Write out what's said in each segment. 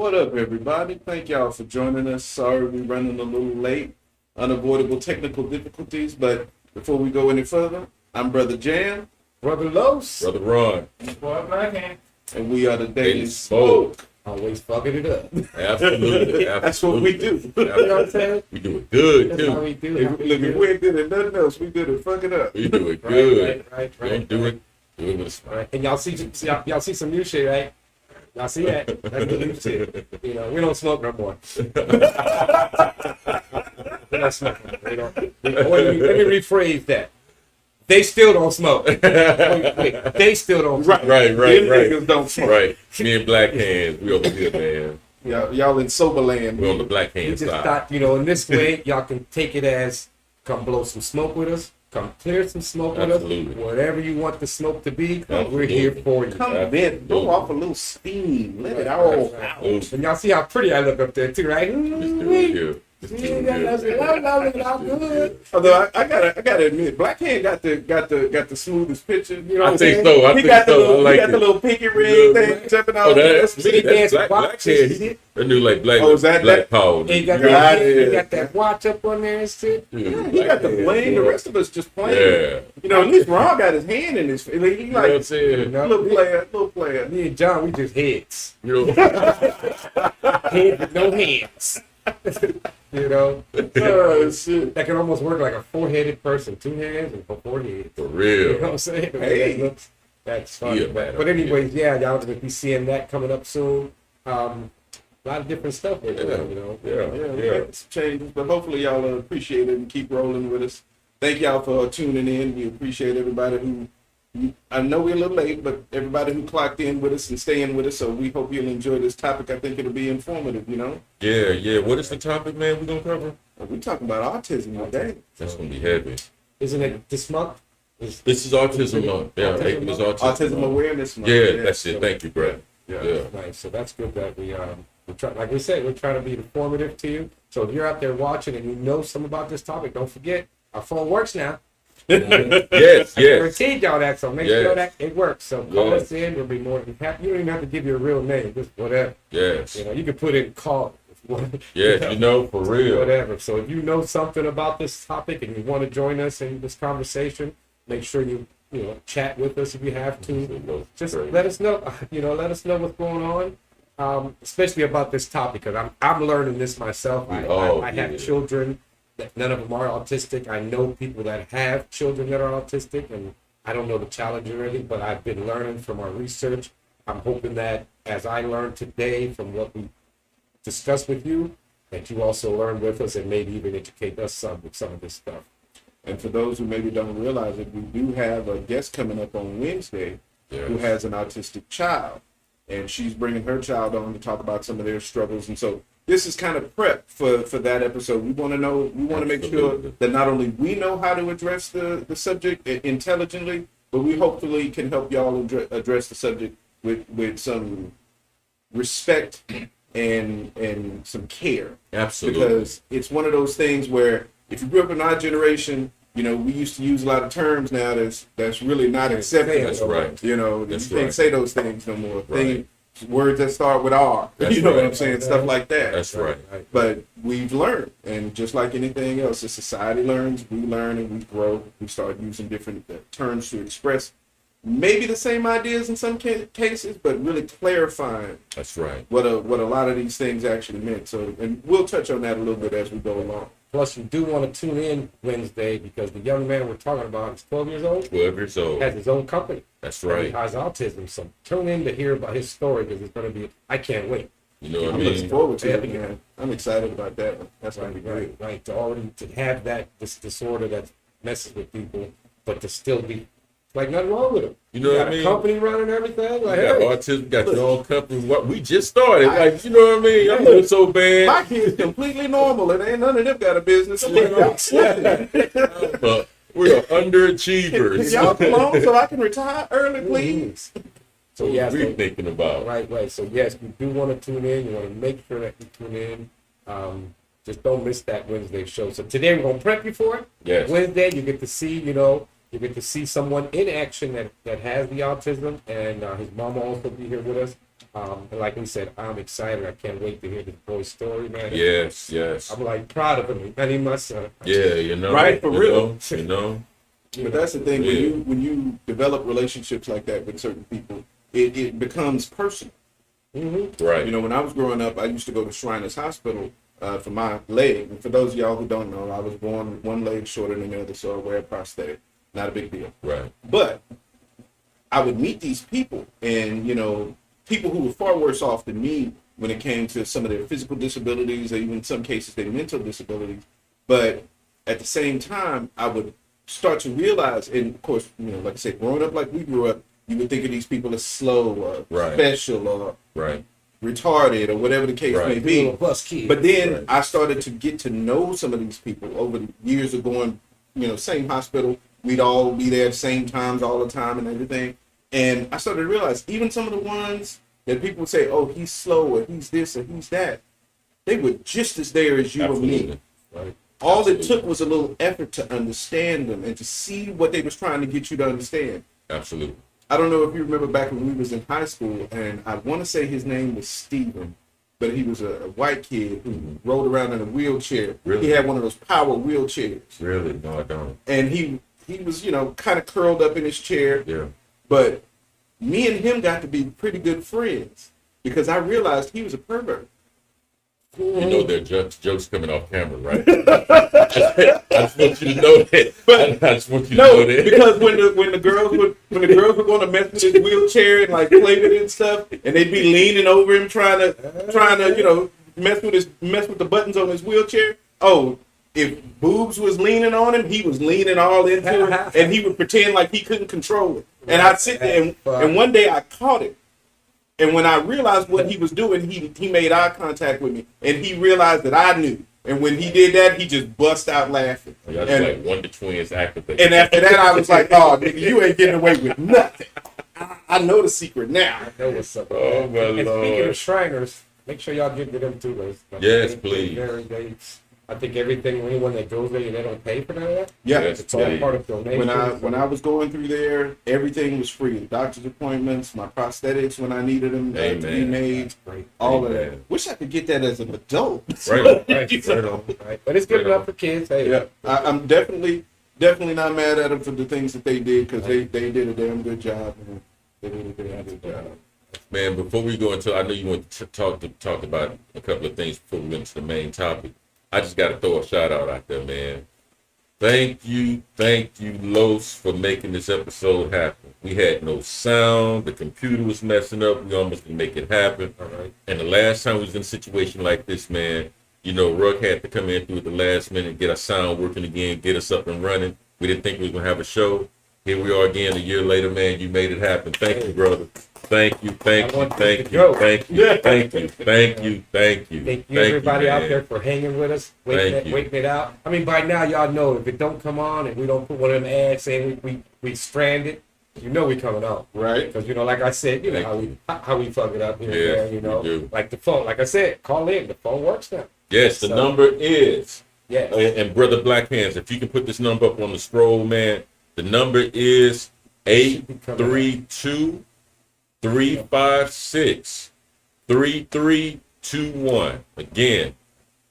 What up, everybody? Thank y'all for joining us. Sorry we're running a little late. Unavoidable technical difficulties, but before we go any further, I'm Brother Jam. Brother Los. Brother Ron. Boy, Blackhand. And we are the Daily Smoke. Smoke. Always fucking it up. Absolutely. That's what we do. You know what I'm saying? We do it good, That's how too. we do Look, if we ain't good at nothing else, we good at fucking up. We do it good. Right. Don't do it. Do it with a smile. Right. And y'all see some new shit, right? Y'all see that? That's the new shit. You know, we don't smoke no more. We don't smoke no more. Let me rephrase that. They still don't smoke. Wait, they still don't smoke. Right. Them niggas don't smoke. Right. Me and Black Hands, we over here, man. Y'all in sober land. We on the Black We Hand just side. thought, in this way, y'all can take it as come blow some smoke with us, come clear some smoke with Absolutely. us, whatever you want the smoke to be, we're Absolutely. here for you. Come in, blow off a little steam. Let it all out. Absolutely. And y'all see how pretty I look up there too, right? Just do it here. Just do it here. Although I gotta admit, Black Hand got the smoothest picture. You know what I I'm think saying? so. I He think got the so. little, I like he got it. the little pinky ring Yeah. thing jumping out. Oh, that's me. He That's dance Black box. Hand. That new like Black, Oh, is that Black that? Power. He got, Yeah, he got that watch up on there and shit. He got the bling. The rest of us just playing. Yeah. You know, at least Ron got his hand in his. He You know what like I'm saying? little player. Me and John, we just heads. You know? Head with no hands. Oh shit! That can almost work like a four-headed person. 2 hands and 4 heads. For You know what real. I'm saying? Hey. That's funny. Yeah, man. But anyways, yeah, y'all gonna be seeing that coming up soon. A lot of different stuff we're doing, Yeah, we got some changes, but hopefully y'all will appreciate it and keep rolling with us. Thank y'all for tuning in. We appreciate everybody who. I know we're a little late, but everybody who clocked in with us and staying with us. So we hope you'll enjoy this topic. I think it'll be informative. Yeah. What is the topic, man, we're going to cover? We're talking about autism today. That's going to be heavy. Isn't it this month? This is Autism Month. Yeah, Autism it's Month? Autism Autism Month. Awareness Month. Yeah, that's it. Thank you, Brad. Yeah. Yeah. Nice. So that's good that we try, like we said, we're trying to be informative to you. So if you're out there watching and you know something about this topic, don't forget our phone works now. Yes. Guaranteed y'all that, so make Yes. sure that it works. So call Yes. us in. We'll be more than happy. You don't even have to give your real name, just whatever. Yes. You can put in call. Yes, for real. Whatever. So if you know something about this topic and you want to join us in this conversation, make sure you chat with us if you have to. Just let us know. Let us know what's going on, especially about this topic, because I'm learning this myself. I have children that none of them are autistic. I know people that have children that are autistic, and I don't know the challenge or anything, but I've been learning from our research. I'm hoping that as I learned today from what we discussed with you, that you also learn with us and maybe even educate us with some of this stuff. And for those who maybe don't realize it, we do have a guest coming up on Wednesday who has an autistic child, and she's bringing her child on to talk about some of their struggles. And so this is kind of prep for that episode. We want to make sure that not only we know how to address the subject intelligently, but we hopefully can help y'all address the subject with some respect and some care. Absolutely. Because it's one of those things where if you grew up in our generation, we used to use a lot of terms now that's really not accepted. That's right. You can't say those things no more. Right. Words that start with R. That's you know what right. I'm saying? Stuff like that. That's right. But we've learned, and just like anything else, as society learns, we learn and we grow. We start using different terms to express maybe the same ideas in some cases, but really clarifying. That's right. What a lot of these things actually meant. So, and we'll touch on that a little bit as we go along. Plus, you do want to tune in Wednesday because the young man we're talking about is 12 years old. 12 years old. Has his own company. That's He right. has autism. So tune in to hear about his story because it's going to be, I can't wait. You know what I I'm looking mean? forward to it, man. I'm excited about that one. That's going to be great. Right. To have this disorder that messes with people, but to still be like nothing wrong with him. You know what I mean? A company running everything. Like, You got hey, autism, got your own company. What we just started, you know what I mean? I'm doing so bad. My kid's completely normal, and ain't none of them got a business. But we're underachievers. Can y'all come on so I can retire early, please? So What yes, we thinking about. right. So yes, you do want to tune in. You want to make sure that you tune in. Just don't miss that Wednesday show. So today we're gonna prep you for it. Yes. Wednesday you get to see, you get to see someone in action that has the autism, and his mom will also be here with us. And like we said, I'm excited. I can't wait to hear this boy's story, man. Yes. I'm like proud of him, and he my son. Yeah, you know. Right, for real. You know. But that's the thing, when you develop relationships like that with certain people, it becomes personal. Mm-hmm. Right. You know, when I was growing up, I used to go to Shriners Hospital for my leg. And for those of y'all who don't know, I was born with one leg shorter than the other, so I wear a prosthetic. Not a big deal. Right. But I would meet these people, and, you know, people who were far worse off than me when it came to some of their physical disabilities, or even in some cases their mental disabilities. But at the same time, I would start to realize, and of course, you know, like I said, growing up like we grew up, you would think of these people as slow or special or retarded or whatever the case may be. But then I started to get to know some of these people over the years of going, you know, same hospital. We'd all be there at the same times all the time and everything. And I started to realize even some of the ones that people would say, oh, he's slow or he's this or he's that, they were just as there as you or me. Right. All it took was a little effort to understand them and to see what they was trying to get you to understand. Absolutely. I don't know if you remember back when we was in high school, and I want to say his name was Steven, but he was a white kid who rode around in a wheelchair. Really? He had one of those power wheelchairs. Really? No, I don't. And he was, you know, kind of curled up in his chair. Yeah. But me and him got to be pretty good friends because I realized he was a pervert. You know there are jokes coming off camera, right? I just want you to know that. I just want you to know that. Because when the girls were going to mess with his wheelchair and like play with it and stuff, and they'd be leaning over him trying to you know mess with the buttons on his wheelchair. Oh, if boobs was leaning on him, he was leaning all into it, and he would pretend like he couldn't control it. And I'd sit there, and one day I caught it. And when I realized what he was doing, he made eye contact with me, and he realized that I knew. And when he did that, he just bust out laughing. That's and, like Wonder Twins activate. And after that, I was like, "Oh, nigga, you ain't getting away with nothing. I know the secret now." I know what's up. Oh my and Lord! Speaking of Shriners, make sure y'all get to them too, guys. Yes, please. I think everything, anyone that goes there, they don't pay for none of that. Yeah, It's all part of donation. When I was going through there, everything was free. Doctor's appointments, my prosthetics when I needed them to be made, all of that. Wish I could get that as an adult. Right. Right. But it's good enough for kids. Hey, yeah, I'm definitely not mad at them for the things that they did because they did a damn good job. Man. They did a damn good job. Man, before we go into, I know you want to talk about a couple of things before we get into the main topic. I just got to throw a shout out there, man. Thank you, Los, for making this episode happen. We had no sound. The computer was messing up. We almost didn't make it happen. all right. And the last time we was in a situation like this, man, you know, Ruck had to come in through at the last minute, get our sound working again, get us up and running. We didn't think we were going to have a show. Here we are again a year later, man. You made it happen. Thank you, brother. Thank you. Thank you, everybody out man. there for hanging with us, waiting it out. I mean, by now y'all know if it don't come on and we don't put one of them ads saying we stranded, you know we coming on, right? Because you know, like I said, you know how we fuck it up here and there. You know, we do. like the phone. Like I said, call in. The phone works now. Yes, the number is. Yes. And brother Black Hands, if you can put this number up on the scroll, man. The number is 832-356-3321. Again,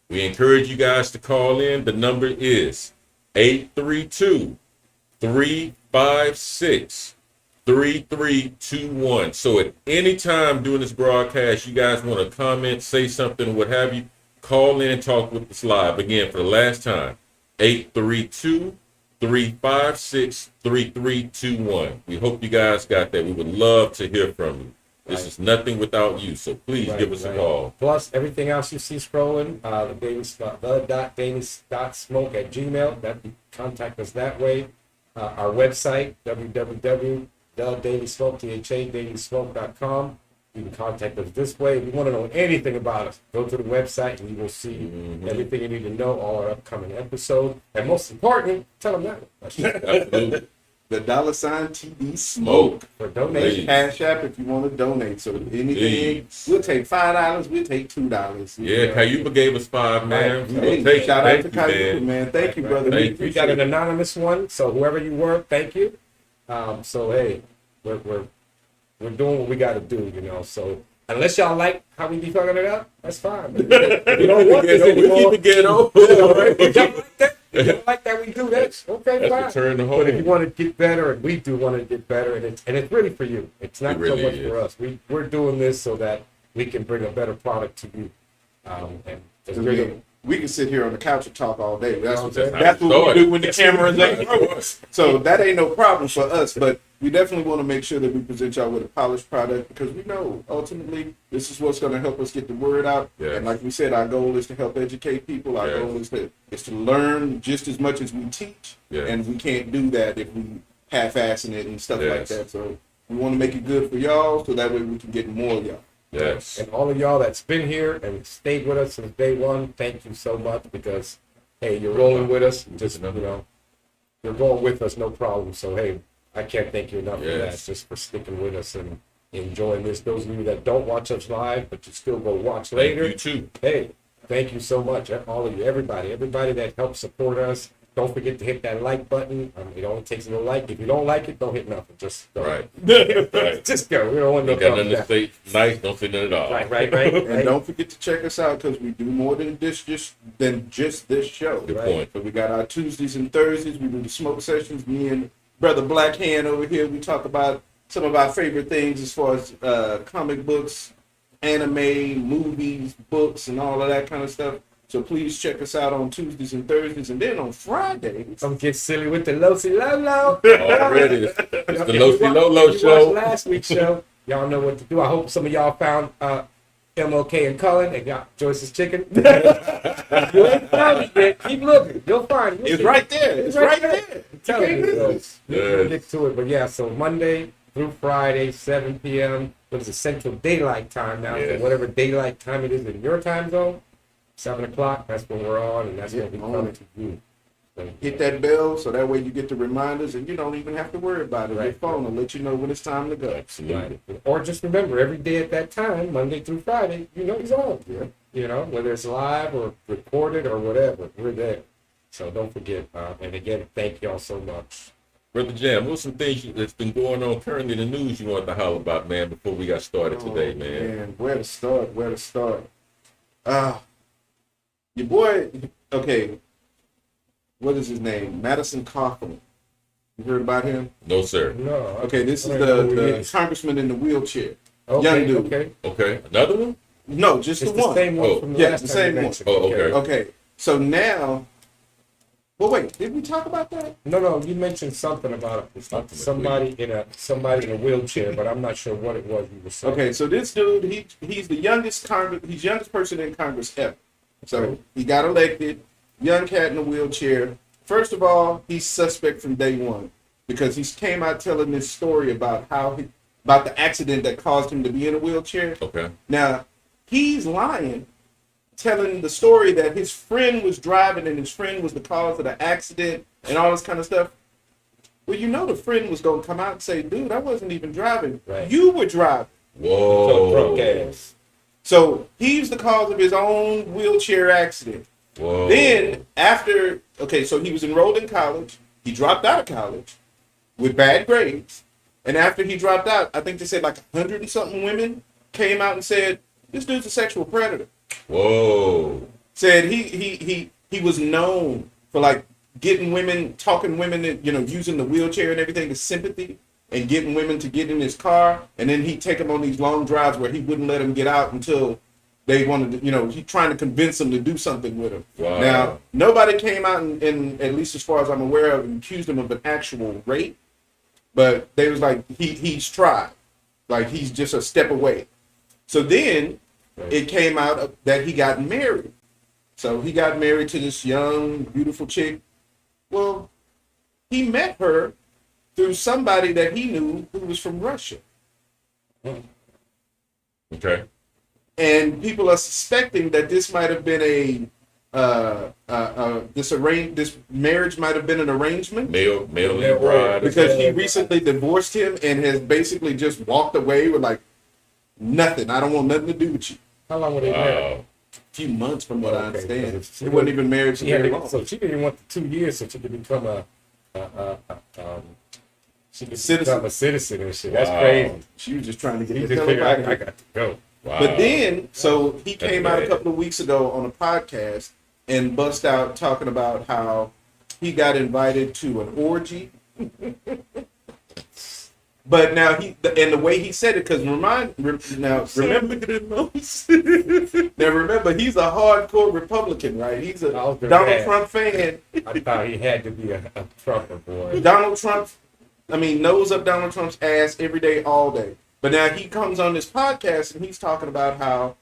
we encourage you guys to call in. The number is 832-356-3321. So at any time during this broadcast, you guys want to comment, say something, what have you, call in and talk with us live. Again, for the last time, 832-356-3321. We hope you guys got that. We would love to hear from you. This is nothing without you, so please give us a call. Plus, everything else you see scrolling, the.daily.smoke@gmail. That contact us that way. Our website, www.dailysmoke.com. You can contact us this way. If you want to know anything about us, go to the website and you will see everything you need to know, all our upcoming episodes. And most important, tell them that. Absolutely. The $TD Smoke. For donation. Cash App if you want to donate. So anything, we'll take $5, we'll take $2. Yeah, Cayuba gave us $5, man. Hey, shout out to Cayuba, man. Thank you, brother. We got an anonymous one, so whoever you were, thank you. So hey, we're doing what we got to do, you know. So unless y'all like how we be fucking it up, that's fine. If you don't want this We anymore, keep it ghetto. if y'all like that, if y'all like that we do that, okay, That's fine. return to But if you home. want to get better, and we do want to get better, and it's really for you. It's not It really so much is. for us. We're doing this so that we can bring a better product to you. And it's I really, mean, we can sit here on the couch and talk all day. That's what, That's that's what we how it do when the cameras ain't started. rolling. So that ain't no problem for us. But we definitely want to make sure that we present y'all with a polished product because we know ultimately this is what's going to help us get the word out. Yes. And like we said, our goal is to help educate people. Our Yes. goal is to learn just as much as we teach. Yes. And we can't do that if we half-assing it and stuff like Yes. that. So we want to make it good for y'all so that way we can get more of y'all. Yes. and all of y'all that's been here and stayed with us since day one, thank you so much because, hey, you're rolling with us. Just, you're going with us, no problem. So, hey, I can't thank you enough for that, Yes. just for sticking with us and enjoying this. Those of you that don't watch us live, but you still go watch Thank later, you too. hey, thank you so much, all of you, everybody that helps support us. Don't forget to hit that like button. It only takes a little like. If you don't like it, don't hit nothing. Just go. Right. Right. Just go. We don't want no You got thumbs nothing to down. say nice, don't say nothing at all. Right. And don't forget to check us out because we do more than just this show. Good Right. point. So we got our Tuesdays and Thursdays. We do the smoke sessions. Me and Brother Black Hand over here. We talk about some of our favorite things as far as comic books, anime, movies, books, and all of that kind of stuff. So please check us out on Tuesdays and Thursdays. And then on Fridays, Don't get silly with the Losi Lolo. Already. It's the Losi Lolo If you show. watched last week's show, y'all know what to do. I hope some of y'all found MLK and Cullen and got Joyce's chicken. You ain't found it yet. Keep looking. You'll find it. You'll it's see right there. It's right there. I'm telling you. So, Yes. we'll get to it. But yeah, so Monday through Friday, 7 p.m. What is it? Central Daylight Time now. Yes. So whatever daylight time it is in your time zone, 7 o'clock, that's when we're on, and that's when we come to you. So, Hit that bell so that way you get the reminders and you don't even have to worry about it. Your Right. phone will let you know when it's time to go. Absolutely. Right. Or just remember, every day at that time, Monday through Friday, you know he's on. Yeah. You know, whether it's live or recorded or whatever, we're there. So don't forget. And again, thank y'all so much. Brother Jam, what's some things that's been going on currently in the news you want to holler about, man, before we got started today, man? Where to start? Where to start? Your boy, okay, what is his name? Madison Cawthorn. You heard about him? No, sir. No. Okay, this is I don't know who he the is. congressman in the wheelchair. Okay, young dude. Okay. Okay. Another one? No, just It's the the one. same one Oh, from the yeah, last the time same you one. mentioned. Oh, okay. Okay, so now, well, wait, did we talk about that? No, you mentioned something about somebody in a wheelchair, but I'm not sure what it was you were saying. Okay, so this dude, he's the youngest youngest person in Congress ever. So he got elected, young cat in a wheelchair. First of all, he's suspect from day one because he came out telling this story about about the accident that caused him to be in a wheelchair. Okay. Now, he's lying, telling the story that his friend was driving and his friend was the cause of the accident and all this kind of stuff. Well, you know the friend was going to come out and say, dude, I wasn't even driving. Right. You were driving. Whoa. Drunk ass. So he's the cause of his own wheelchair accident. Whoa. Then after, okay, so he was enrolled in college. He dropped out of college with bad grades. And after he dropped out, I think they said like 100 and something women came out and said, this dude's a sexual predator. Whoa. Said he was known for like getting women, talking women, using the wheelchair and everything as sympathy and getting women to get in his car. And then he'd take them on these long drives where he wouldn't let them get out until they wanted to, he's trying to convince them to do something with him. Wow. Now, nobody came out and, at least as far as I'm aware of, and accused him of an actual rape. But they was like, he's tried. Like, he's just a step away. So then it came out that he got married. So he got married to this young, beautiful chick. Well, he met her through somebody that he knew who was from Russia. Okay. And people are suspecting that this might have been this marriage might have been an arrangement Male bride. because he recently divorced him and has basically just walked away with like nothing. I don't want nothing to do with you. How long were they married? Wow. A few months from what I Okay, understand. because It wasn't even married for very long. So she didn't want the 2 years, so she could become she could Citizen. become a citizen and shit. That's Wow. crazy. She was just trying to He get the just hell figured, up out of I here. got to go. Wow. But then, so he That's came out a bad. couple of weeks ago on a podcast and bust out talking about how he got invited to an orgy. But now and the way he said it, because remember, Look at his nose. now remember, he's a hardcore Republican, right? He's a Oh, the Donald bad. Trump fan. I thought he had to be a Trumper boy. Donald Trump, nose up Donald Trump's ass every day, all day. But now he comes on this podcast and he's talking about how,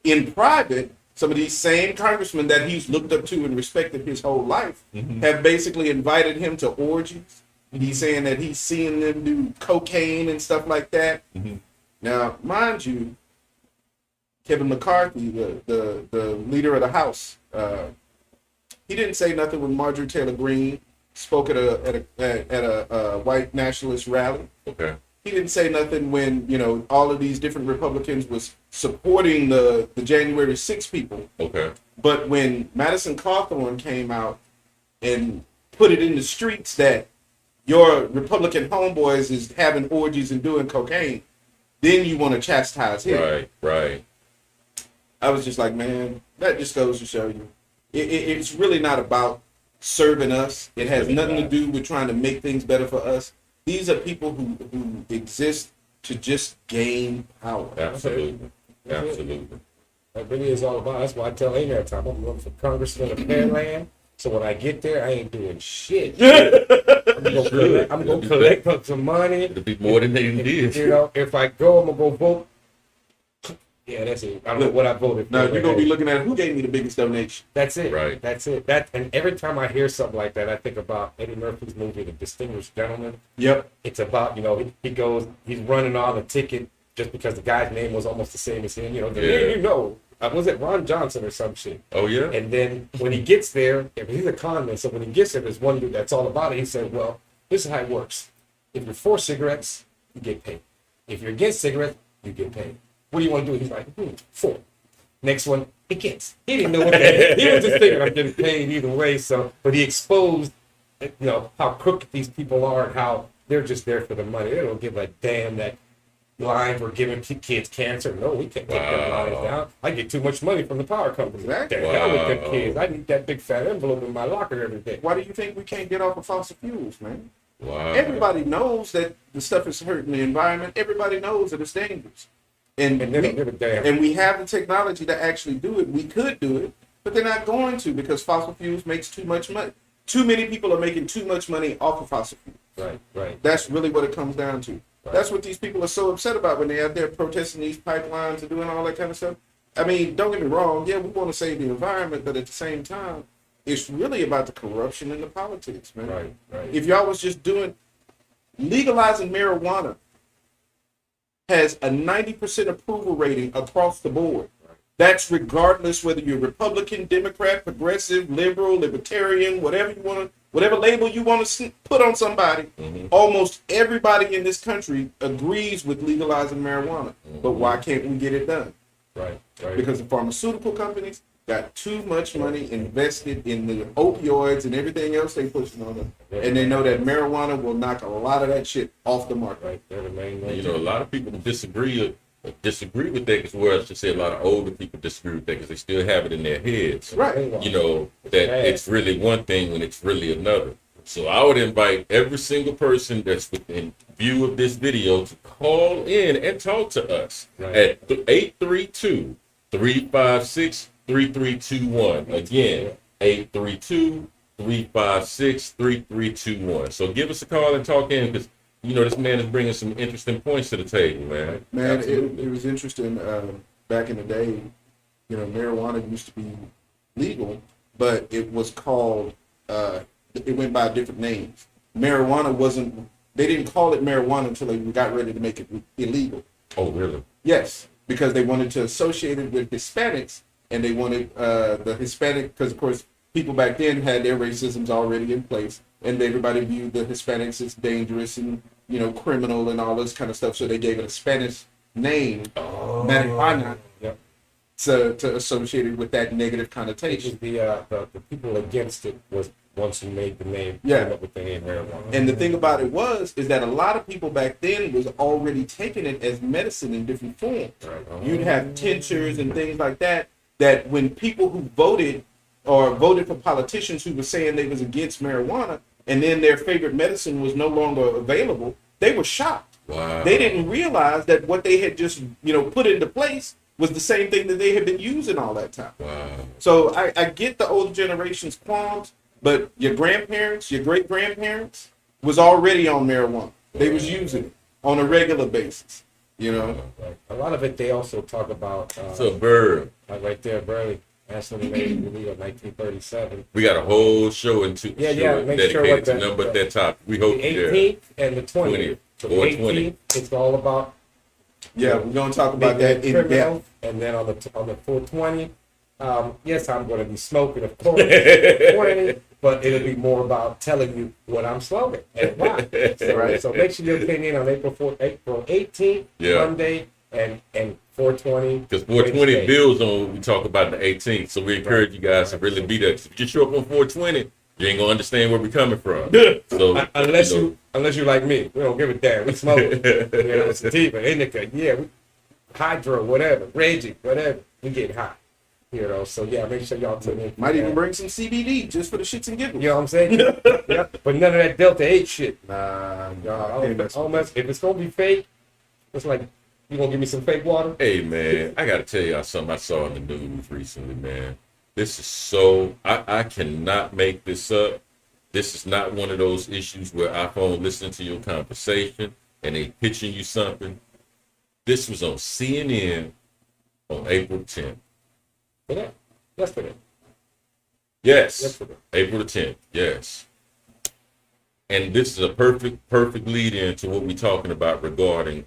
in private, some of these same congressmen that he's looked up to and respected his whole life have basically invited him to orgies. He's saying that he's seeing them do cocaine and stuff like that. Now, mind you, Kevin McCarthy, the leader of the House, he didn't say nothing when Marjorie Taylor Greene spoke at a white nationalist rally. Okay. He didn't say nothing when all of these different Republicans was supporting the January 6 people. Okay. But when Madison Cawthorn came out and put it in the streets that your Republican homeboys is having orgies and doing cocaine, then you want to chastise him. Right. I was just like, man, that just goes to show you, it's really not about serving us. It has nothing to do with trying to make things better for us. These are people who exist to just gain power. Absolutely. That really is all about. That's why I tell Amy every time I'm running for congressman of Pearland. So when I get there, I ain't doing shit. I'm gonna collect up some money. It'll be more than they did. If I go, I'm gonna go vote. Yeah, that's it. I don't know what I voted for. Now you're gonna be looking at who gave me the biggest donation. That's it. Right. That's it. And every time I hear something like that, I think about Eddie Murphy's movie, The Distinguished Gentleman. Yep. It's about, he goes, he's running on a ticket just because the guy's name was almost the same as him. Was it Ron Johnson or some shit? Oh yeah. And then when he gets there, he's a con man, so when he gets there, there's one dude that's all about it. He said, well, this is how it works. If you're for cigarettes, you get paid. If you're against cigarettes, you get paid. What do you want to do? He's like, for. Next one, against. He didn't know what that is. He was just thinking, I'm getting paid either way. But he exposed, how crooked these people are and how they're just there for the money. They don't give a damn that lines were giving kids cancer. No, we can't take them lines down. I get too much money from the power company. Exactly. The hell with them kids. I need that big fat envelope in my locker every day. Why do you think we can't get off of fossil fuels, man? Wow. Everybody knows that the stuff is hurting the environment. Everybody knows that it's dangerous. And they don't give a damn. And we have the technology to actually do it. We could do it, but they're not going to because fossil fuels makes too much money. Too many people are making too much money off of fossil fuels. Right. That's really what it comes down to. Right. That's what these people are so upset about when they're out there protesting these pipelines and doing all that kind of stuff. I mean, don't get me wrong. Yeah, we want to save the environment, but at the same time, it's really about the corruption and the politics, man. Right. If y'all was just legalizing marijuana has a 90% approval rating across the board. That's regardless whether you're Republican, Democrat, progressive, liberal, libertarian, whatever label you want to put on somebody. Almost everybody in this country agrees with legalizing marijuana. But why can't we get it done? Right. Because the pharmaceutical companies got too much money invested in the opioids and everything else they pushing on them. And they know that marijuana will knock a lot of that shit off the market. Right. They're the main And, a lot of people disagree with that as well. I should say a lot of older people disagree with that because they still have it in their heads. Right. That it's really one thing when it's really another. So I would invite every single person that's within view of this video to call in and talk to us at 832-356-3321. Again, 832-356-3321. So give us a call and talk in because this man is bringing some interesting points to the table, man. Man, it was interesting. Back in the day, marijuana used to be legal, but it was called. It went by different names. Marijuana wasn't. They didn't call it marijuana until they got ready to make it illegal. Oh, really? Yes, because they wanted to associate it with Hispanics, and they wanted the Hispanic, because of course people back then had their racisms already in place, and everybody viewed the Hispanics as dangerous and criminal and all this kind of stuff. So they gave it a Spanish name, marijuana, to associate it with that negative connotation. The people against it was once you made the name, Yeah. came up with the name marijuana. And the thing about it is that a lot of people back then was already taking it as medicine in different forms. Right. You'd have tinctures and things like that, that when people who voted or voted for politicians who were saying they was against marijuana, and then their favorite medicine was no longer available, they were shocked. Wow. They didn't realize that what they had just, put into place was the same thing that they had been using all that time. Wow. So I get the older generation's qualms, but your grandparents, your great grandparents was already on marijuana. They was using it on a regular basis, Right. A lot of it they also talk about. So, Bird, right there, Burley. National Name of 1937. we got a whole show into Yeah, make dedicated sure what to nothing but that topic. We hope The 18th and the 20th. So the or 18th, 20. it's all about Yeah, we're gonna talk about that in criminal, depth. and then on the 420, yes, I'm going to be smoking, of course, 20, but it'll be more about telling you what I'm smoking and why. So, Right. so make sure you tune in on April 18th, Yeah. Monday, and 420. Because 420 Wednesday. builds on what we talk about the 18th. So we encourage you guys to really be there. 'Cause if you show up on 420, you ain't gonna understand where we're coming from. So Unless you like me, we don't give a damn. We smoke, sativa, indica, hydro, whatever, Reggie, whatever. We get high, So yeah, make sure y'all tune in. Might even bring some CBD just for the shits and giggles. You know what I'm saying? Yeah, but none of that Delta 8 shit. Nah, I don't mess. If it's gonna be fake, it's like you gonna give me some fake water. Hey man, I gotta tell y'all something I saw in the news recently, man. This is so I cannot make this up. This is not one of those issues where iPhone listening to your conversation and they pitching you something. This was on CNN on April 10th. Today, yesterday. Yes, Yesterday. April the 10th. Yes. And this is a perfect lead in to what we're talking about regarding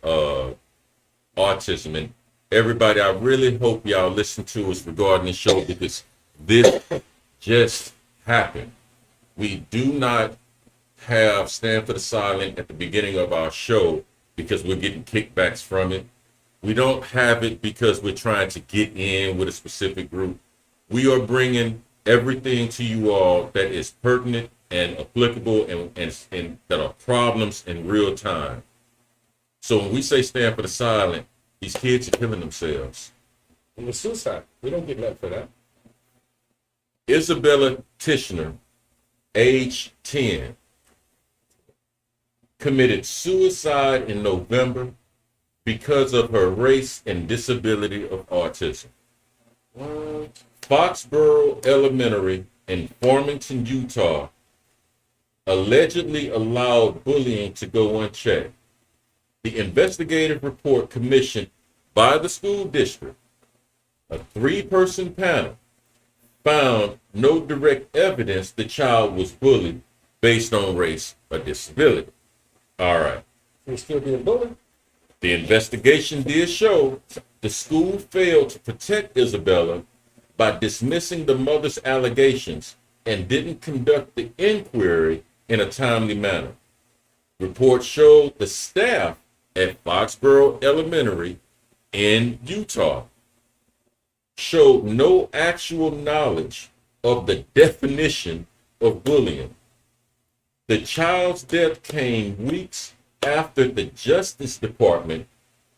autism. And everybody, I really hope y'all listen to us regarding the show because this just happened. We do not have Stand for the Silent at the beginning of our show because we're getting kickbacks from it. We don't have it because we're trying to get in with a specific group. We are bringing everything to you all that is pertinent and applicable and that are problems in real time. So when we say Stand for the Silent, these kids are killing themselves. And the suicide, we don't get left for that. Isabella Tishner, age 10, committed suicide in November because of her race and disability of autism. Foxborough Elementary in Farmington, Utah, allegedly allowed bullying to go unchecked. The investigative report commissioned by the school district, a 3-person panel, found no direct evidence the child was bullied based on race or disability. All right. You're still being bullied. The investigation did show the school failed to protect Isabella by dismissing the mother's allegations and didn't conduct the inquiry in a timely manner. Reports showed the staff at Foxborough Elementary in Utah showed no actual knowledge of the definition of bullying. The child's death came weeks after the Justice Department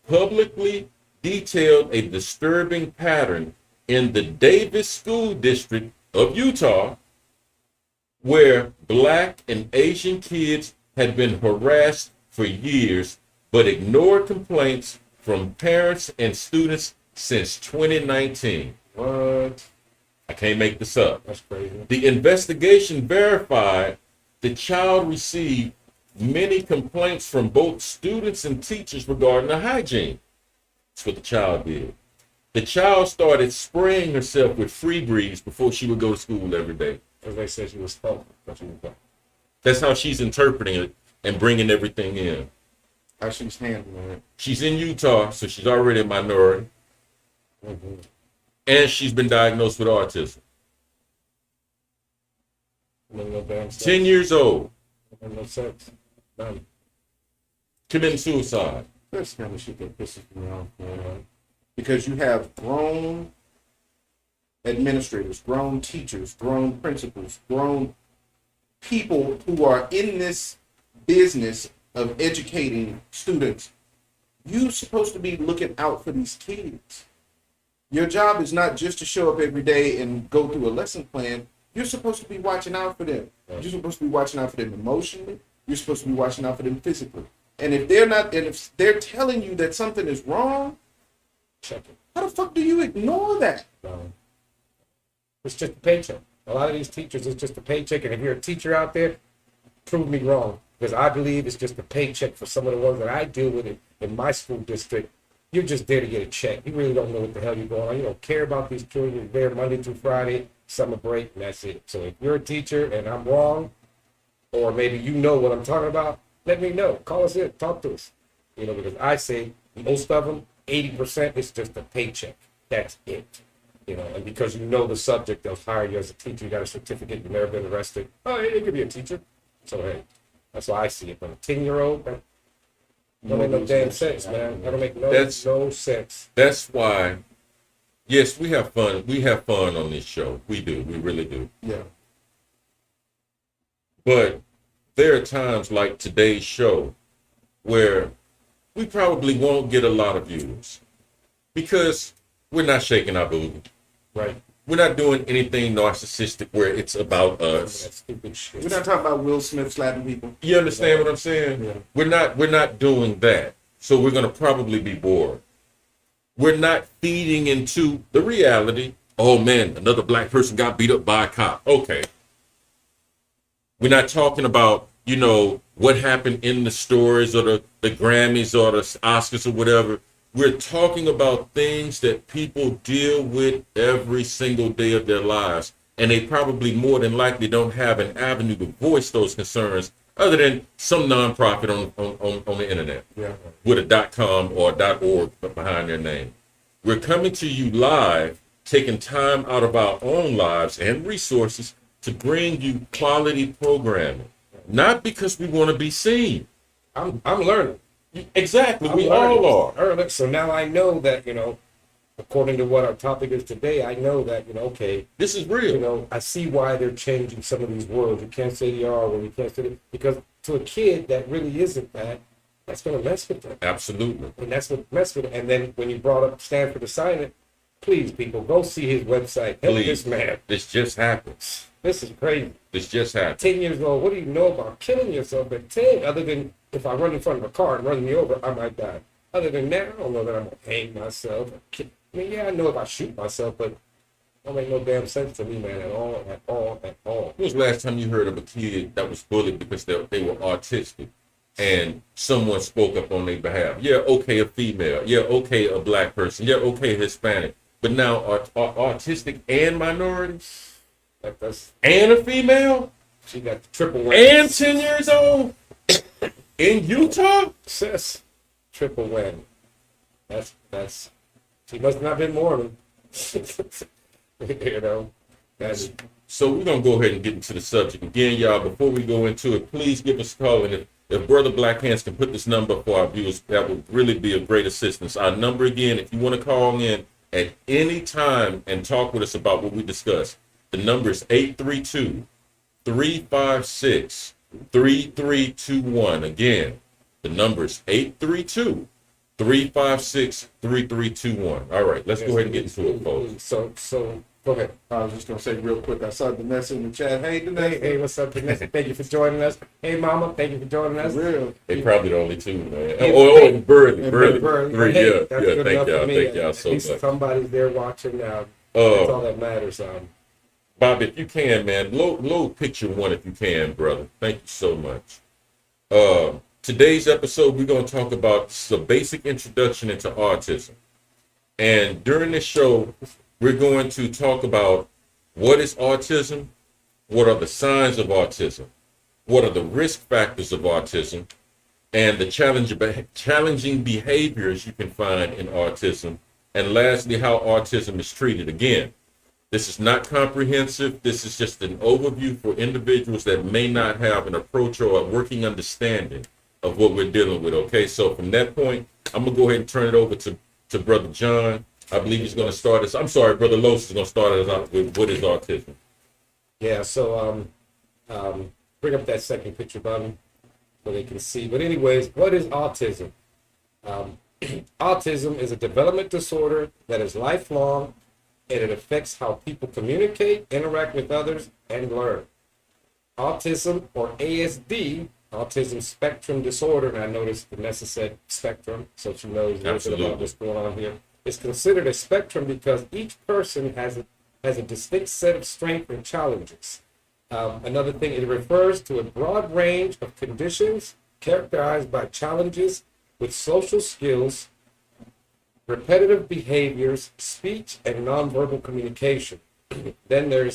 publicly detailed a disturbing pattern in the Davis School District of Utah, where Black and Asian kids had been harassed for years, but ignored complaints from parents and students since 2019. What? I can't make this up. That's crazy. The investigation verified the child received many complaints from both students and teachers regarding the hygiene. That's what the child did. The child started spraying herself with Febreze before she would go to school every day. As they said, she was spoken. That's how she's interpreting it and bringing everything in. How she's handling it. She's in Utah, so she's already a minority. Mm-hmm. And she's been diagnosed with autism. No damn sex. 10 years old, No sex. None. committing suicide. That's the kind of shit that pisses me off, man. Because you have grown administrators, grown teachers, grown principals, grown people who are in this business of educating students, you're supposed to be looking out for these kids. Your job is not just to show up every day and go through a lesson plan. You're supposed to be watching out for them. You're supposed to be watching out for them emotionally. You're supposed to be watching out for them physically. And if they're not, and if they're telling you that something is wrong, Check it. how the fuck do you ignore that? It's just a paycheck. A lot of these teachers, it's just a paycheck. And if you're a teacher out there, prove me wrong. Because I believe it's just a paycheck for some of the ones that I deal with in my school district. You're just there to get a check. You really don't know what the hell you're going on. You don't care about these children. You're there Monday through Friday, summer break, and that's it. So if you're a teacher and I'm wrong, or maybe you know what I'm talking about, let me know. Call us in. Talk to us. Because I say most of them, 80% is just a paycheck. That's it. And because you know the subject, they'll hire you as a teacher. You got a certificate. You've never been arrested. Oh, it could be a teacher. So, hey, that's why I see it. But a 10-year-old, that don't make no damn sense, man. That don't make no sense. That's why, yes, we have fun. We have fun on this show. We do. We really do. Yeah. But there are times like today's show where we probably won't get a lot of views because we're not shaking our booty. Right. We're not doing anything narcissistic where it's about us. That stupid shit. We're not talking about Will Smith slapping people. You understand what I'm saying? Yeah. We're not doing that. So we're going to probably be bored. We're not feeding into the reality. Oh man, another black person got beat up by a cop. Okay. We're not talking about, what happened in the stories or the Grammys or the Oscars or whatever. We're talking about things that people deal with every single day of their lives. And they probably more than likely don't have an avenue to voice those concerns other than some nonprofit on the internet with a .com or .org behind their name. We're coming to you live, taking time out of our own lives and resources to bring you quality programming. Not because we want to be seen. I'm learning. Exactly, we learning. all are. So now I know that, according to what our topic is today, I know that, okay, This is real. I see why they're changing some of these words. You can't say the R word, you can't say it, because to a kid that really isn't that, that's going to mess with them. Absolutely. And that's what messed with it. And then when you brought up Stanford assignment, please, people, go see his website. Help this man. This just happened. This is crazy. This just happened. 10 years old, what do you know about killing yourself at 10? Other than if I run in front of a car and run me over, I might die. Other than that, I don't know that I'm going to hang myself. I mean, yeah, I know if I shoot myself, but it don't make no damn sense to me, man, at all. When was the last time you heard of a kid that was bullied because they were autistic and someone spoke up on their behalf? Yeah, okay, a female. Yeah, okay, a black person. Yeah, okay, Hispanic. But now autistic and minorities? And a female? She got the triple whammy. And 10 years old? In Utah? Sis, triple whammy. That's. She must not have been Mormon. That's. So we're going to go ahead and get into the subject. Again, y'all, before we go into it, please give us a call. And if Brother Black Hands can put this number for our viewers, that would really be a great assistance. Our number again, if you want to call in at any time and talk with us about what we discussed, the number is 832-356-3321. Again, the number is 832-356-3321. All right, let's go ahead and get into it, folks. So go ahead. I was just going to say real quick, I saw Vanessa in the chat. Hey, Vanessa. Hey, what's up, Vanessa? Thank you for joining us. Hey, Mama, thank you for joining us. For real. They probably the only two, man. And Burley. Three, Hey, yeah. that's good Thank enough for me. y'all At so least much. somebody's there watching now. That's all that matters. Bobby, if you can, man, load picture one if you can, brother. Thank you so much. Today's episode, we're going to talk about the basic introduction into autism. And during this show, we're going to talk about what is autism, what are the signs of autism, what are the risk factors of autism, and the challenging behaviors you can find in autism, and lastly, how autism is treated. Again, this is not comprehensive. This is just an overview for individuals that may not have an approach or a working understanding of what we're dealing with, okay? So from that point, I'm going to go ahead and turn it over to Brother John. I believe he's going to start us. I'm sorry, Brother Los is going to start us out with what is autism. Yeah, so bring up that second picture, Bobby, so they can see. But anyways, what is autism? Autism is a development disorder that is lifelong, and it affects how people communicate, interact with others, and learn. Autism, or ASD, autism spectrum disorder, and I noticed Vanessa said spectrum, so she knows a little bit about what's going on here. It's considered a spectrum because each person has a distinct set of strengths and challenges. Another thing, it refers to a broad range of conditions characterized by challenges with social skills, repetitive behaviors, speech, and nonverbal communication. Then there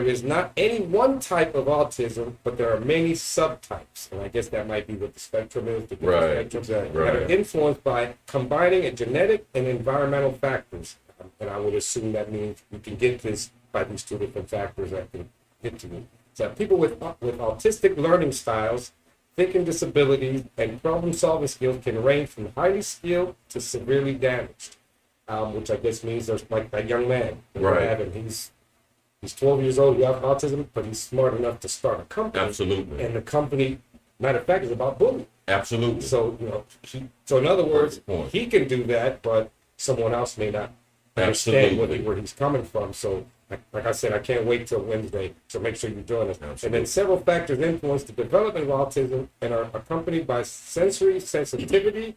is not any one type of autism, but there are many subtypes. And I guess that might be what the spectrum is, the Right, spectrum, exactly. that are influenced by combining a genetic and environmental factors. And I would assume that means we can get this by these two different factors that can get to me. So people with autistic learning styles, thinking disabilities, and problem-solving skills can range from highly skilled to severely damaged, which I guess means there's like that young man. Right. He's 12 years old, he has autism, but he's smart enough to start a company. Absolutely. And the company, matter of fact, is about bullying. Absolutely. So, so in other words, Point. he can do that, but someone else may not understand where he's coming from. So, like I said, I can't wait till Wednesday. So make sure you join us. Absolutely. And then several factors influence the development of autism and are accompanied by sensory sensitivity,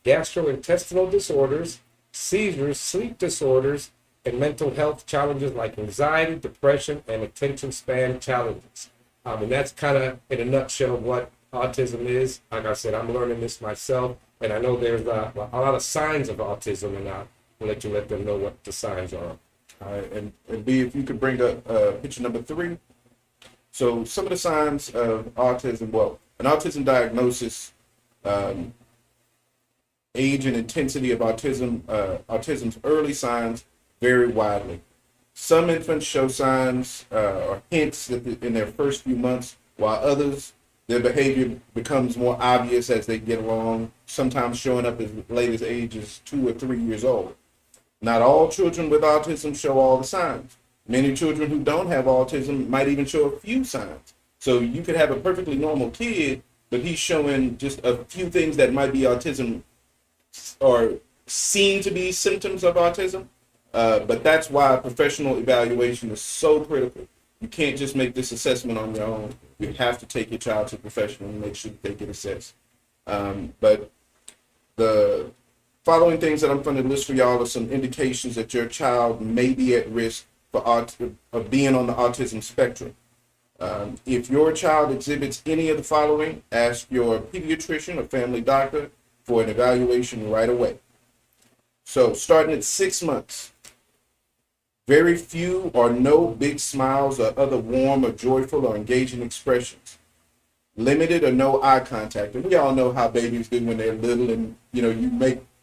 gastrointestinal disorders, seizures, sleep disorders, and mental health challenges like anxiety, depression, and attention span challenges. And that's kind of, in a nutshell, what autism is. Like I said, I'm learning this myself, and I know there's a lot of signs of autism, and I'll let them know what the signs are. All right, and B, if you could bring up picture number 3. So some of the signs of autism, well, an autism diagnosis, age and intensity of autism's early signs vary widely. Some infants show signs or hints in their first few months, while others, their behavior becomes more obvious as they get along, sometimes showing up as late as ages 2 or 3 years old. Not all children with autism show all the signs. Many children who don't have autism might even show a few signs. So you could have a perfectly normal kid, but he's showing just a few things that might be autism or seem to be symptoms of autism. But that's why professional evaluation is so critical. You can't just make this assessment on your own. You have to take your child to a professional and make sure that they get assessed. But the following things that I'm going to list for y'all are some indications that your child may be at risk of being on the autism spectrum. If your child exhibits any of the following, ask your pediatrician or family doctor for an evaluation right away. So starting at 6 months, very few or no big smiles or other warm or joyful or engaging expressions. Limited or no eye contact. And we all know how babies do when they're little, and you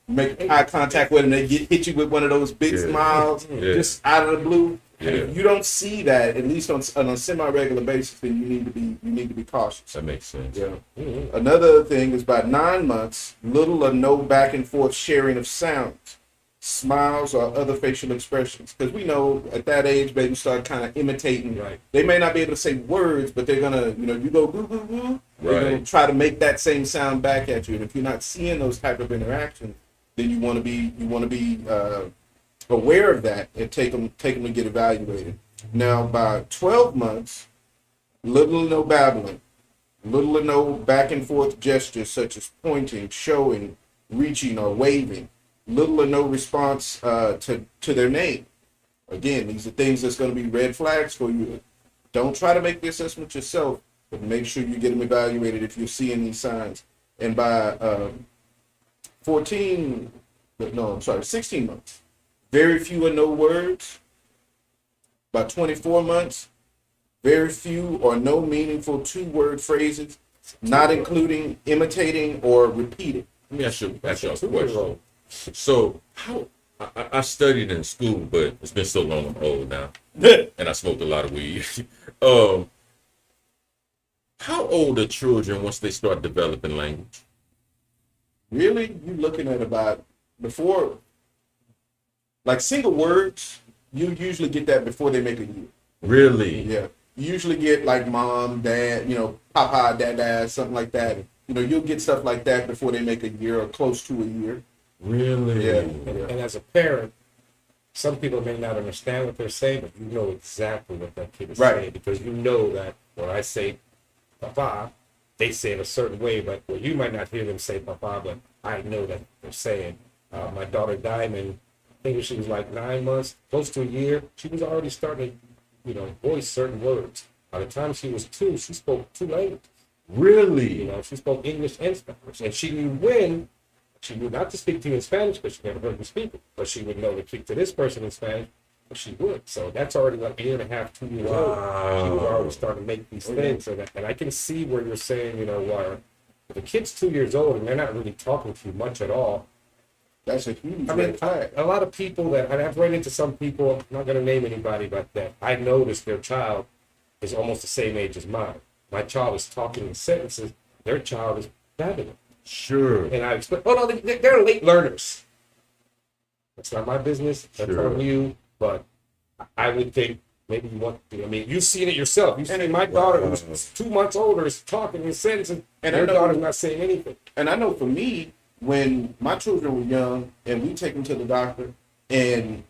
make eye contact with them, they hit you with one of those big smiles just out of the blue. Yeah. If you don't see that, at least on a semi-regular basis, then you need to be cautious. That makes sense. Yeah. Mm-hmm. Another thing is by 9 months, little or no back and forth sharing of sounds, smiles, or other facial expressions. Because we know at that age, babies start kind of imitating. Right. They may not be able to say words, but they're gonna, you go goo goo goo, they're gonna try to make that same sound back at you. And if you're not seeing those type of interactions, then you want to be aware of that and take them to get evaluated. Now, by 12 months, little or no babbling, little or no back and forth gestures such as pointing, showing, reaching, or waving, little or no response to their name. Again, these are things that's going to be red flags for you. Don't try to make the assessment yourself, but make sure you get them evaluated if you're seeing these signs. And by 16 months, very few or no words. By 24 months, very few or no meaningful 2-word phrases, not including imitating or repeating. Let me ask you a question. So, I studied in school, but it's been so long, I'm old now, and I smoked a lot of weed. How old are children once they start developing language? Really, you're looking at about before, like single words, you usually get that before they make a year. Really? Yeah. you usually get like mom, dad, papa, dad, something like that. You'll get stuff like that before they make a year or close to a year. Really? Yeah. And as a parent, some people may not understand what they're saying, but you know exactly what that kid is saying, because you know that when I say papa, they say it a certain way, but you might not hear them say papa, but I know that they're saying. My daughter Diamond, I think when she was like 9 months, close to a year, she was already starting to, voice certain words. By the time she was 2, she spoke 2 languages. Really? She spoke English and Spanish, and she knew when. She knew not to speak to you in Spanish because she never heard me speak it, but she would know to speak to this person in Spanish, but she would. So that's already like a year and a half, 2 years old. She was already starting to make these things. And I can see where you're saying, where the kid's 2 years old and they're not really talking to you much at all. That's a huge red flag. A lot of people that, and I've run into some people, I'm not going to name anybody, but that I noticed their child is almost the same age as mine. My child is talking in sentences. Their child is babbling. Sure. And I explain, they're late learners. That's not my business. That's Sure. on you. But I would think maybe you want to, you've seen it yourself. You've seen my daughter, who's 2 months older, is talking in sentences, and her daughter's not saying anything. And I know for me, when my children were young and we take them to the doctor, and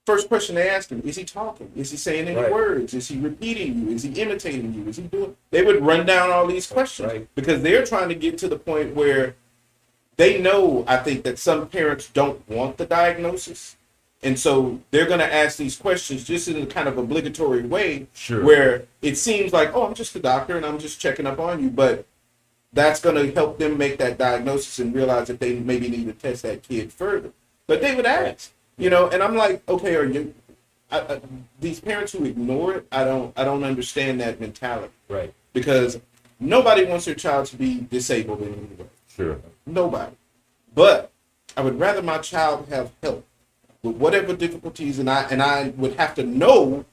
first question they asked him, is he talking? Is he saying any words? Is he repeating you? Is he imitating you? Is he doing? They would run down all these questions because they're trying to get to the point where they know, I think, that some parents don't want the diagnosis. And so they're going to ask these questions just in a kind of obligatory way where it seems like, oh, I'm just a doctor and I'm just checking up on you. But that's going to help them make that diagnosis and realize that they maybe need to test that kid further. But they would ask. And I'm like, okay, are you? These parents who ignore it, I don't understand that mentality. Right. Because nobody wants their child to be disabled in any way. Sure. Nobody. But I would rather my child have help with whatever difficulties, and I would have to know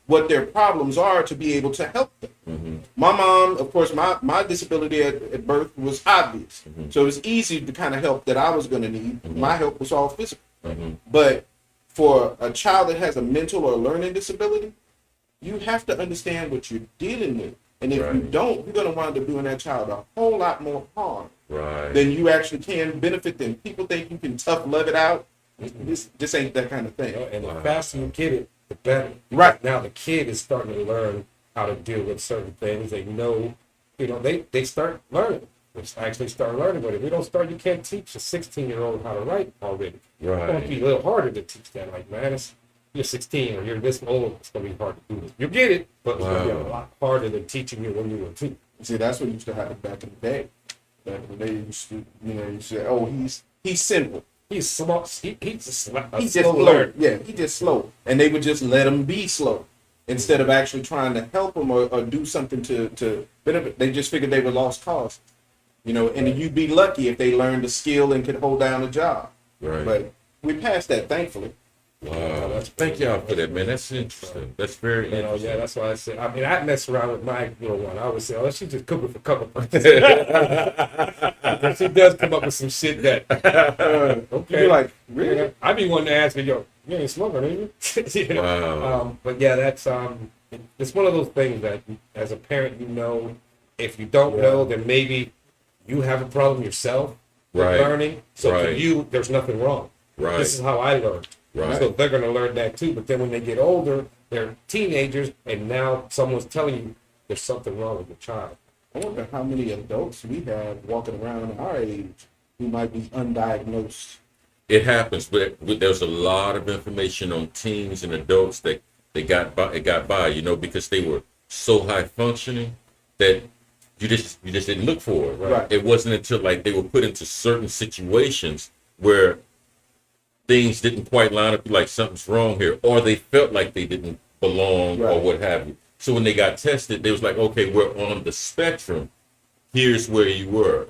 what their problems are to be able to help them. My mom, of course, my disability at birth was obvious. So it was easy to kind of help that I was going to need. My help was all physical. But for a child that has a mental or learning disability, you have to understand what you're dealing with. And if you don't, you're going to wind up doing that child a whole lot more harm than you actually can benefit them. People think you can tough love it out. This ain't that kind of thing. And the faster you get it, the better. Right. Now the kid is starting to learn how to deal with certain things. They know, they start learning. They actually start learning with it. We don't start, you can't teach a 16-year-old how to write already. Right. It's going to be a little harder to teach that. Like, man, you're 16 or you're this old, it's going to be hard to do this. You get it, but it's going to be a lot harder than teaching you when you were 2. See, that's what used to happen back in the day. Back in the day, you say, oh, he's simple. He's slow. He's He just slow. Yeah, he just slow. And they would just let him be slow instead of actually trying to help him or do something to benefit. They just figured they were lost cause. And you'd be lucky if they learned a skill and could hold down a job. Right. But we passed that, thankfully. Wow. Thank y'all for that, man. That's interesting. That's very interesting. Yeah, that's why I said, I mess around with my little one. I always say, oh, she's just cooking for cover punches. She does come up with some shit that, okay. You're like, really? I be wanting to ask her, yo, you ain't smoking, are you? Wow. But yeah, that's, it's one of those things that as a parent, if you don't know, then maybe you have a problem yourself with learning. So for you, there's nothing wrong. Right. This is how I learned. Right. So they're going to learn that too. But then when they get older, they're teenagers, and now someone's telling you there's something wrong with your child. I wonder how many adults we have walking around our age who might be undiagnosed. It happens, but there's a lot of information on teens and adults that they got by, because they were so high functioning that you just didn't look for it. Right. It wasn't until like they were put into certain situations where things didn't quite line up, like something's wrong here, or they felt like they didn't belong or what have you. So when they got tested, they was like, okay, we're on the spectrum. Here's where you were,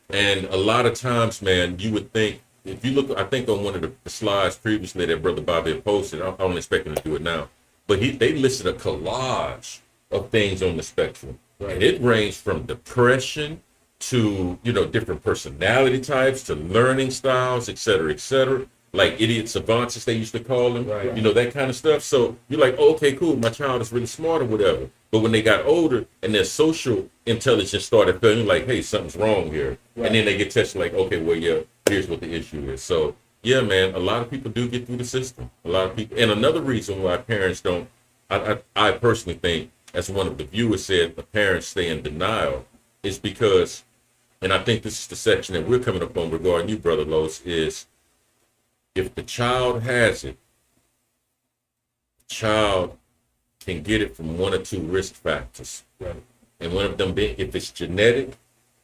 And a lot of times, man, you would think, if you look, I think on one of the slides previously that Brother Bobby had posted, I don't expect him to do it now, but they listed a collage of things on the spectrum. Right. And it ranged from depression to, different personality types to learning styles, et cetera, et cetera. like idiot savants, as they used to call them, Right. you know, that kind of stuff. So you're like, oh, okay, cool, my child is really smart or whatever. But when they got older and their social intelligence started feeling like, hey, something's wrong here. Right. And then they get tested like, okay, well, yeah, here's what the issue is. So, yeah, man, a lot of people do get through the system. A lot of people. And another reason why parents don't, I personally think, as one of the viewers said, the parents stay in denial is because, and I think this is the section that we're coming up on regarding you, Brother Los, is if the child has it, the child can get it from one or two risk factors. Right. And one of them being, if it's genetic,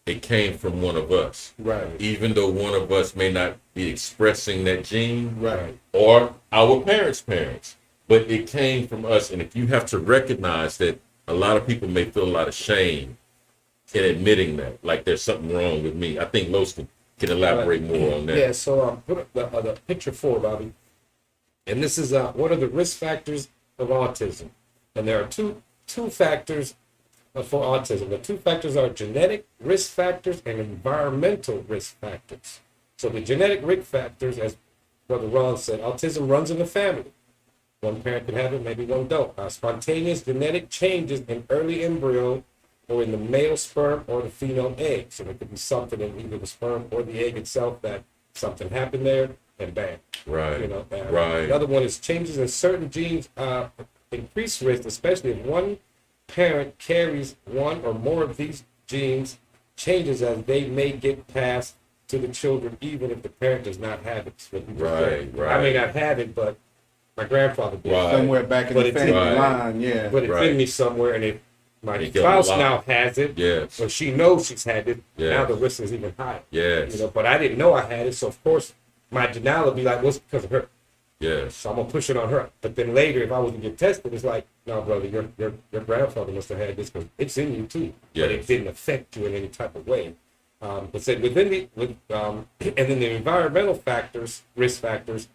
it came from one of us. Right. Even though one of us may not be expressing that gene, Right. or our parents, but it came from us. And if you have to recognize that, a lot of people may feel a lot of shame in admitting that, like there's something wrong with me. I think Los can elaborate more on that. Yeah, so put up the picture 4, Bobby. And this is what are the risk factors of autism? And there are two factors for autism. The two factors are genetic risk factors and environmental risk factors. So the genetic risk factors, as Brother Ron said, autism runs in the family. One parent can have it, maybe one don't. Spontaneous genetic changes in early embryo or in the male sperm or the female egg. So there could be something in either the sperm or the egg itself that something happened there and bang. Right. You know, Right. The other one is changes in certain genes increase risk, especially if one parent carries one or more of these genes, changes as they may get passed to the children, even if the parent does not have it. So Right, right. I may not have it, but my grandfather did. Right. Somewhere back in But the it's family in- line, yeah. But it's Right. in me somewhere, and if my It got spouse locked. now has it, Yes. so she knows she's had it, now Yes. the risk is even higher. Yes. You know, but I didn't know I had it, so of course my denial would be like, well, it's because of her. Yes. So I'm gonna push it on her. But then later, if I was to get tested, it's like, no, brother, your grandfather must have had this because it's in you too. But it Yes. didn't affect you in any type of way. It said and then the environmental factors, risk factors.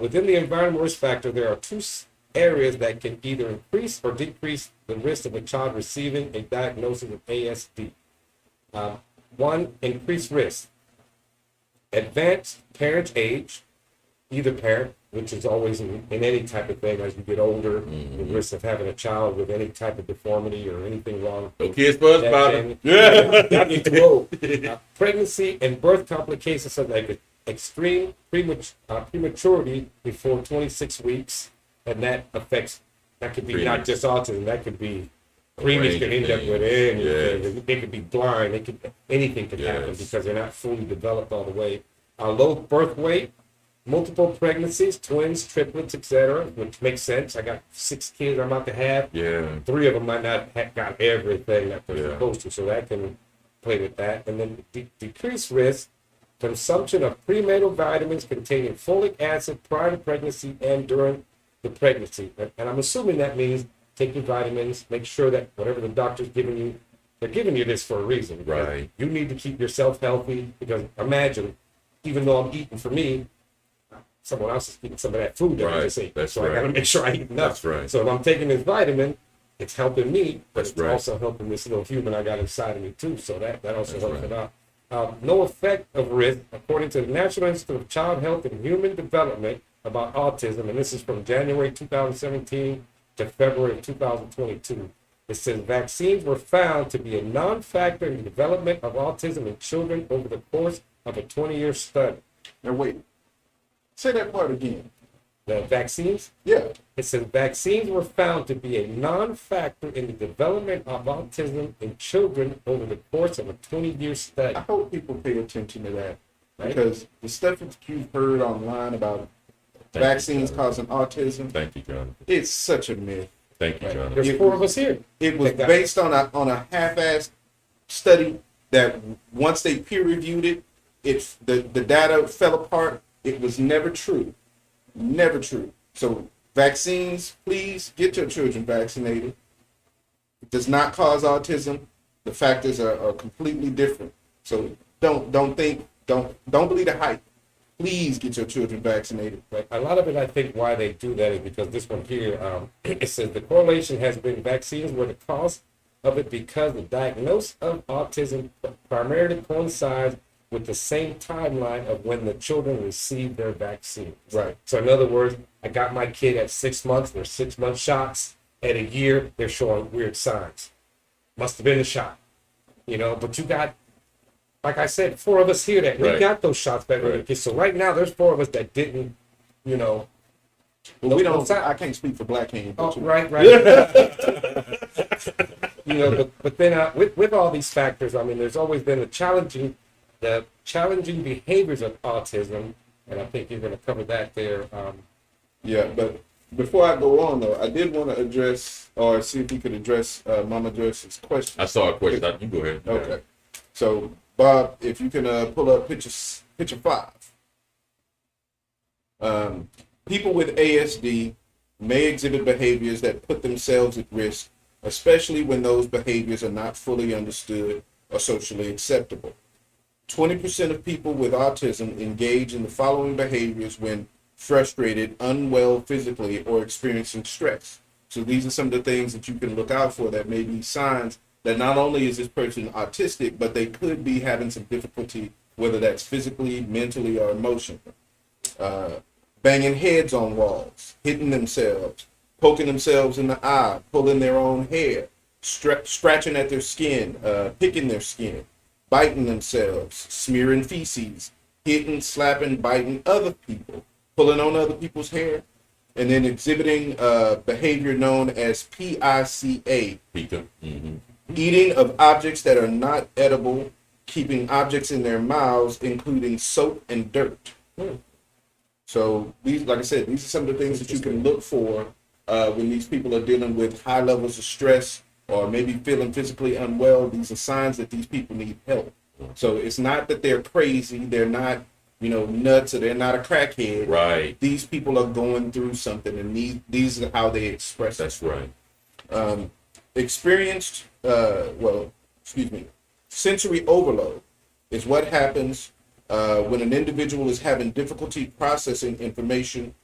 Within the environmental risk factor, there are two areas that can either increase or decrease the risk of a child receiving a diagnosis of ASD. One, increased risk. Advanced parent age, either parent, which is always in any type of thing as you get older, the risk of having a child with any type of deformity or anything wrong. No kids buzz that about can- it. Yeah. Not be too old. Pregnancy and birth complications such like extreme prematurity before 26 weeks, and that could be not Preemies. just autism, that could be preemies can end up with anything. They could be blind. Anything could happen Yes. because they're not fully developed all the way. Low birth weight, multiple pregnancies, twins, triplets, etc., which makes sense. I got 6 kids I'm about to have. Yeah. 3 of them might not have got everything that they're Yeah. supposed to, so that can play with that. And then decreased risk, consumption of prenatal vitamins containing folic acid prior to pregnancy and during the pregnancy. And I'm assuming that means take your vitamins, make sure that whatever the doctor's giving you, they're giving you this for a reason. because Right. You need to keep yourself healthy because imagine, even though I'm eating for me, someone else is eating some of that food that I Right. just ate. That's so I got to right. make sure I eat enough. That's right. So if I'm taking this vitamin, it's helping me, but That's it's right. also helping this little human I got inside of me too. So that also That's helps right. it out. No effect of risk, according to the National Institute of Child Health and Human Development, about autism, and this is from January 2017 to February of 2022. It says vaccines were found to be a non-factor in the development of autism in children over the course of a 20-year study. Now wait. Say that part again. The vaccines, Yeah. it says vaccines were found to be a non-factor in the development of autism in children over the course of a 20-year study. I hope people pay attention to that. Right. Because the stuff that you've heard online about Thank you, vaccines Jonathan. causing autism, Thank you, Jonathan. it's such a myth. Thank you, Right. Jonathan. There's 4 of us here. It was That got- based on a half-assed study that once they peer-reviewed it, the data fell apart. It was never true. Never true. So vaccines, please get your children vaccinated. It does not cause autism. The factors are completely different. So don't believe the hype. Please get your children vaccinated. Right. A lot of it, I think, why they do that is because this one here, it says the correlation has been vaccines were the cause of it because the diagnosis of autism primarily coincides with the same timeline of when the children receive their vaccines. Right. So in other words, I got my kid at 6 months, they're 6-month shots. At a year, they're showing weird signs. Must have been a shot, but you got, like I said, 4 of us here that we Right. got those shots back when we were kids. So right now, there's 4 of us that didn't, Well, we don't. I can't speak for Black King. Oh, But right. But then with all these factors, I mean, there's always been the challenging behaviors of autism, and I think you're going to cover that there. Yeah, but before I go on though, I did want to address or see if we could address Mama Joyce's question. I saw a question. You go ahead. Okay. So Bob, if you can pull up picture 5. People with ASD may exhibit behaviors that put themselves at risk, especially when those behaviors are not fully understood or socially acceptable. 20% of people with autism engage in the following behaviors when frustrated, unwell physically, or experiencing stress. So these are some of the things that you can look out for that may be signs that not only is this person autistic, but they could be having some difficulty, whether that's physically, mentally, or emotionally. Banging heads on walls, hitting themselves, poking themselves in the eye, pulling their own hair, scratching at their skin, picking their skin, biting themselves, smearing feces, hitting, slapping, biting other people, pulling on other people's hair, and then exhibiting behavior known as PICA, eating of objects that are not edible, keeping objects in their mouths, including soap and dirt. So these, like I said, these are some of the things that you can look for when these people are dealing with high levels of stress or maybe feeling physically unwell. These are signs that these people need help. So it's not that they're crazy, they're not, nuts, or they're not a crackhead. Right. These people are going through something, and these are how they express it. That's right. Sensory overload is what happens when an individual is having difficulty processing information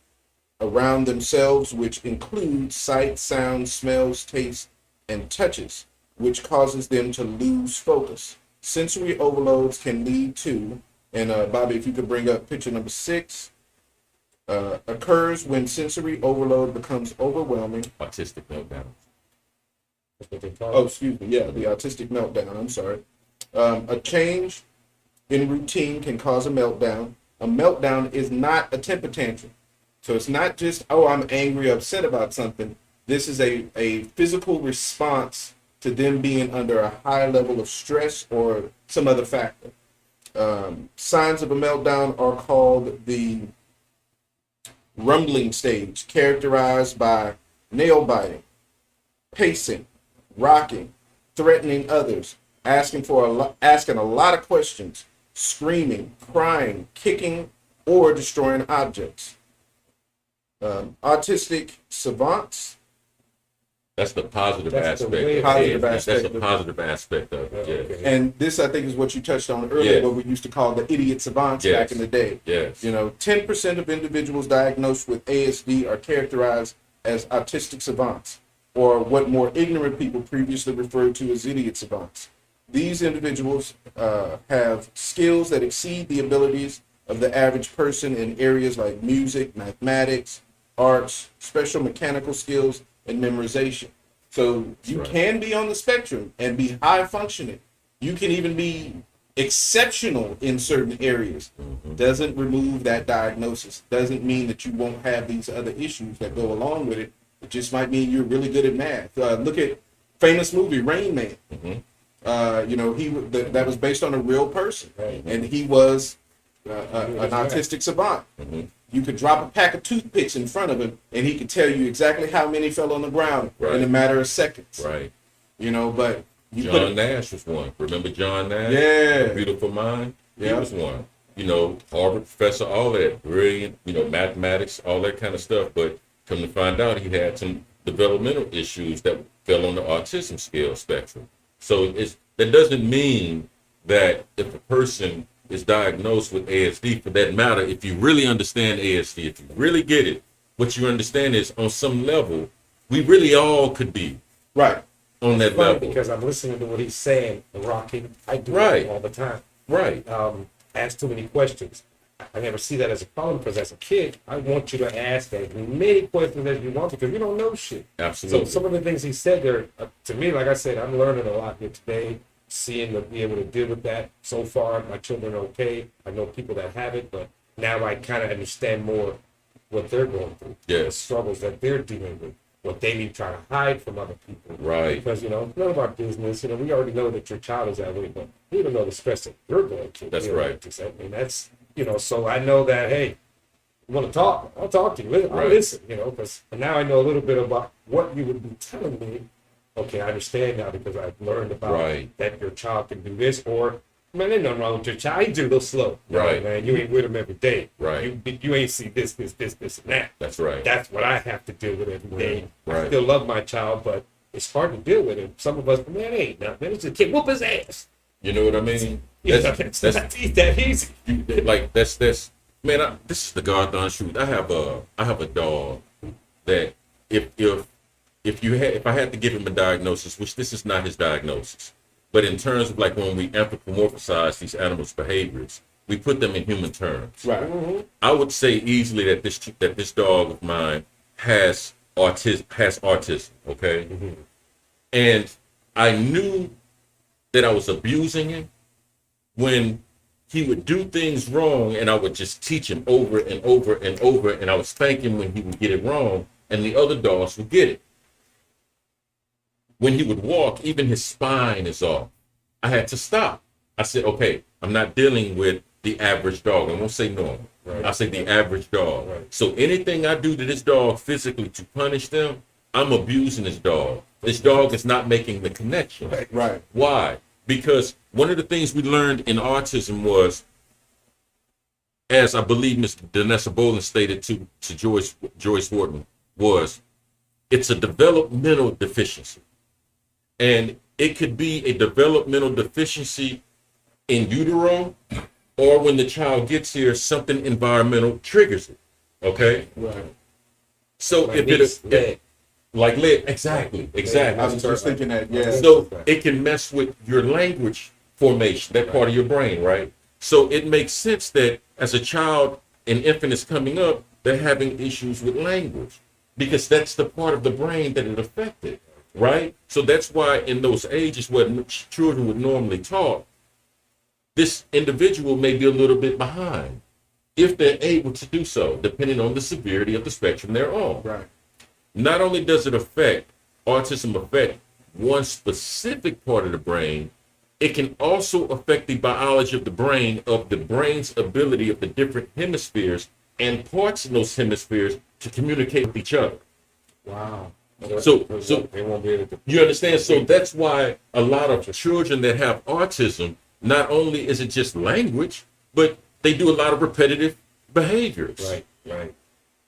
around themselves, which includes sight, sound, smells, taste, and touches, which causes them to lose focus. Sensory overloads can lead to, and Bobby, if you could bring up picture number 6, occurs when sensory overload becomes overwhelming. Autistic meltdown. Oh, excuse me. Yeah, the autistic meltdown. I'm sorry. A change in routine can cause a meltdown. A meltdown is not a temper tantrum. So it's not just, I'm angry, upset about something. This is a physical response to them being under a high level of stress or some other factor. Signs of a meltdown are called the rumbling stage, characterized by nail biting, pacing, rocking, threatening others, asking a lot of questions, screaming, crying, kicking, or destroying objects. Autistic savants. That's the positive aspect. That's a positive aspect of it. Yes. And this, I think, is what you touched on earlier, what we used to call the idiot savants back in the day. Yes. 10% of individuals diagnosed with ASD are characterized as autistic savants, or what more ignorant people previously referred to as idiot savants. These individuals have skills that exceed the abilities of the average person in areas like music, mathematics, arts, special mechanical skills, and memorization. So you can be on the spectrum and be high functioning. You can even be exceptional in certain areas. Doesn't remove that diagnosis. Doesn't mean that you won't have these other issues that go along with it. It just might mean you're really good at math. Look at famous movie Rain Man. That was based on a real person, and he was an autistic savant. You could drop a pack of toothpicks in front of him, and he could tell you exactly how many fell on the ground in a matter of seconds. Right. But John Nash was one. Remember John Nash? Yeah. The Beautiful Mind? He was one. Harvard professor, all that. Brilliant, mathematics, all that kind of stuff. But come to find out, he had some developmental issues that fell on the autism scale spectrum. So that doesn't mean that if a person is diagnosed with ASD, for that matter, if you really understand ASD, if you really get it, what you understand is on some level, we really all could be on that level. Because I'm listening to what he's saying, rocking. I do it all the time. Right. ask too many questions. I never see that as a problem because as a kid, I want you to ask as many questions as you want because we don't know shit. Absolutely. So some of the things he said there, to me, like I said, I'm learning a lot here today, seeing to be able to deal with that. So far, my children are okay. I know people that have it, but now I kind of understand more what they're going through, the struggles that they're dealing with, what they be trying to hide from other people. Right. Because, none of our business, we already know that your child is that way, but we don't know the stress that you're going through. That's right. I mean, that's, so I know that, hey, you want to talk? I'll talk to you. I'll listen, because now I know a little bit about what you would be telling me. Okay, I understand now because I've learned about that your child can do this, or, man, there's nothing wrong with your child. He do a little slow. Right. Man, you ain't with him every day. Right. You ain't see this, and that. That's right. That's what I have to deal with every day. Right. I still love my child, but it's hard to deal with him. Some of us, man, ain't nothing. It's just a kid. Whoop his ass. You know what I mean? It's not that easy. Like that's man. This is the God darn truth. I have a dog that if I had to give him a diagnosis, which this is not his diagnosis, but in terms of like when we anthropomorphize these animals' behaviors, we put them in human terms. Right. Mm-hmm. I would say easily that this dog of mine has autism. Okay, and I knew that I was abusing him when he would do things wrong, and I would just teach him over and over and over, and I would spank him when he would get it wrong, and the other dogs would get it. When he would walk, even his spine is off. I had to stop. I said, okay, I'm not dealing with the average dog. I won't say normal. Right. I say the average dog. Right. So anything I do to this dog physically to punish them, I'm abusing this dog. This dog is not making the connection. Right. Why? Because one of the things we learned in autism was, as I believe Ms. Danessa Bolin stated to Joyce Wharton, was it's a developmental deficiency. And it could be a developmental deficiency in utero, or when the child gets here, something environmental triggers it. Okay? Right. So like lead, exactly. I was just thinking that, yeah. So it can mess with your language formation, that part of your brain, right? So it makes sense that as a child, an infant is coming up, they're having issues with language because that's the part of the brain that it affected, right? So that's why in those ages where children would normally talk, this individual may be a little bit behind if they're able to do so, depending on the severity of the spectrum they're on. Right. Not only does autism affect one specific part of the brain, it can also affect the biology of the brain's ability of the different hemispheres and parts in those hemispheres to communicate with each other. Wow. So they won't be able to. You understand? So that's why a lot of children that have autism, not only is it just language, but they do a lot of repetitive behaviors. Right.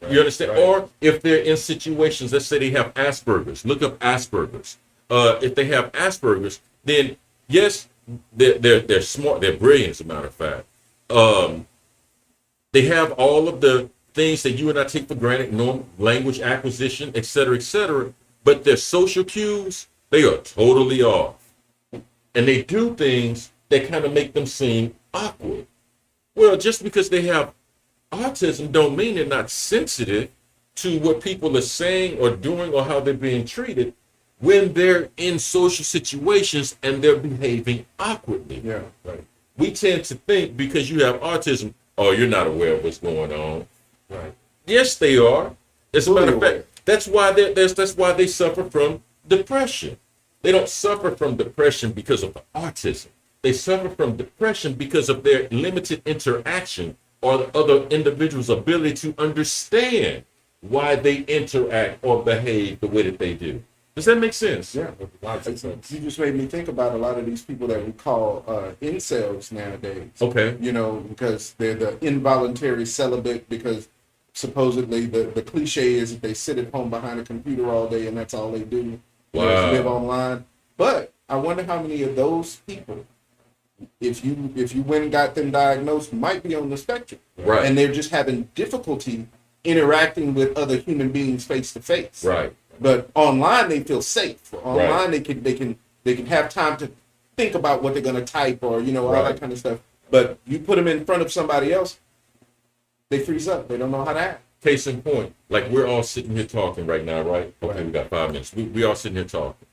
You understand? Right. Or if they're in situations, let's say they have Asperger's, look up Asperger's. If they have Asperger's, then yes, they're smart, they're brilliant, as a matter of fact. They have all of the things that you and I take for granted, normal language acquisition, et cetera, but their social cues, they are totally off. And they do things that kind of make them seem awkward. Well, just because they have autism don't mean they're not sensitive to what people are saying or doing or how they're being treated when they're in social situations and they're behaving awkwardly. Yeah, right. We tend to think because you have autism, oh, you're not aware of what's going on. Right. Yes, they are. As a matter of fact, that's why they suffer from depression. They don't suffer from depression because of the autism. They suffer from depression because of their limited interaction or the other individual's ability to understand why they interact or behave the way that they do. Does that make sense? Yeah. You just made me think about a lot of these people that we call incels nowadays. Okay. Because they're the involuntary celibate, because supposedly the cliche is that they sit at home behind a computer all day and that's all they do. Wow. Live online. But I wonder how many of those people, if you went and got them diagnosed, might be on the spectrum. Right. And they're just having difficulty interacting with other human beings face to face. Right. But online they feel safe. Online right. they can have time to think about what they're gonna type or all right. that kind of stuff. But you put them in front of somebody else, they freeze up. They don't know how to act. Case in point, like we're all sitting here talking right now, right? Okay, we got 5 minutes. We all sitting here talking.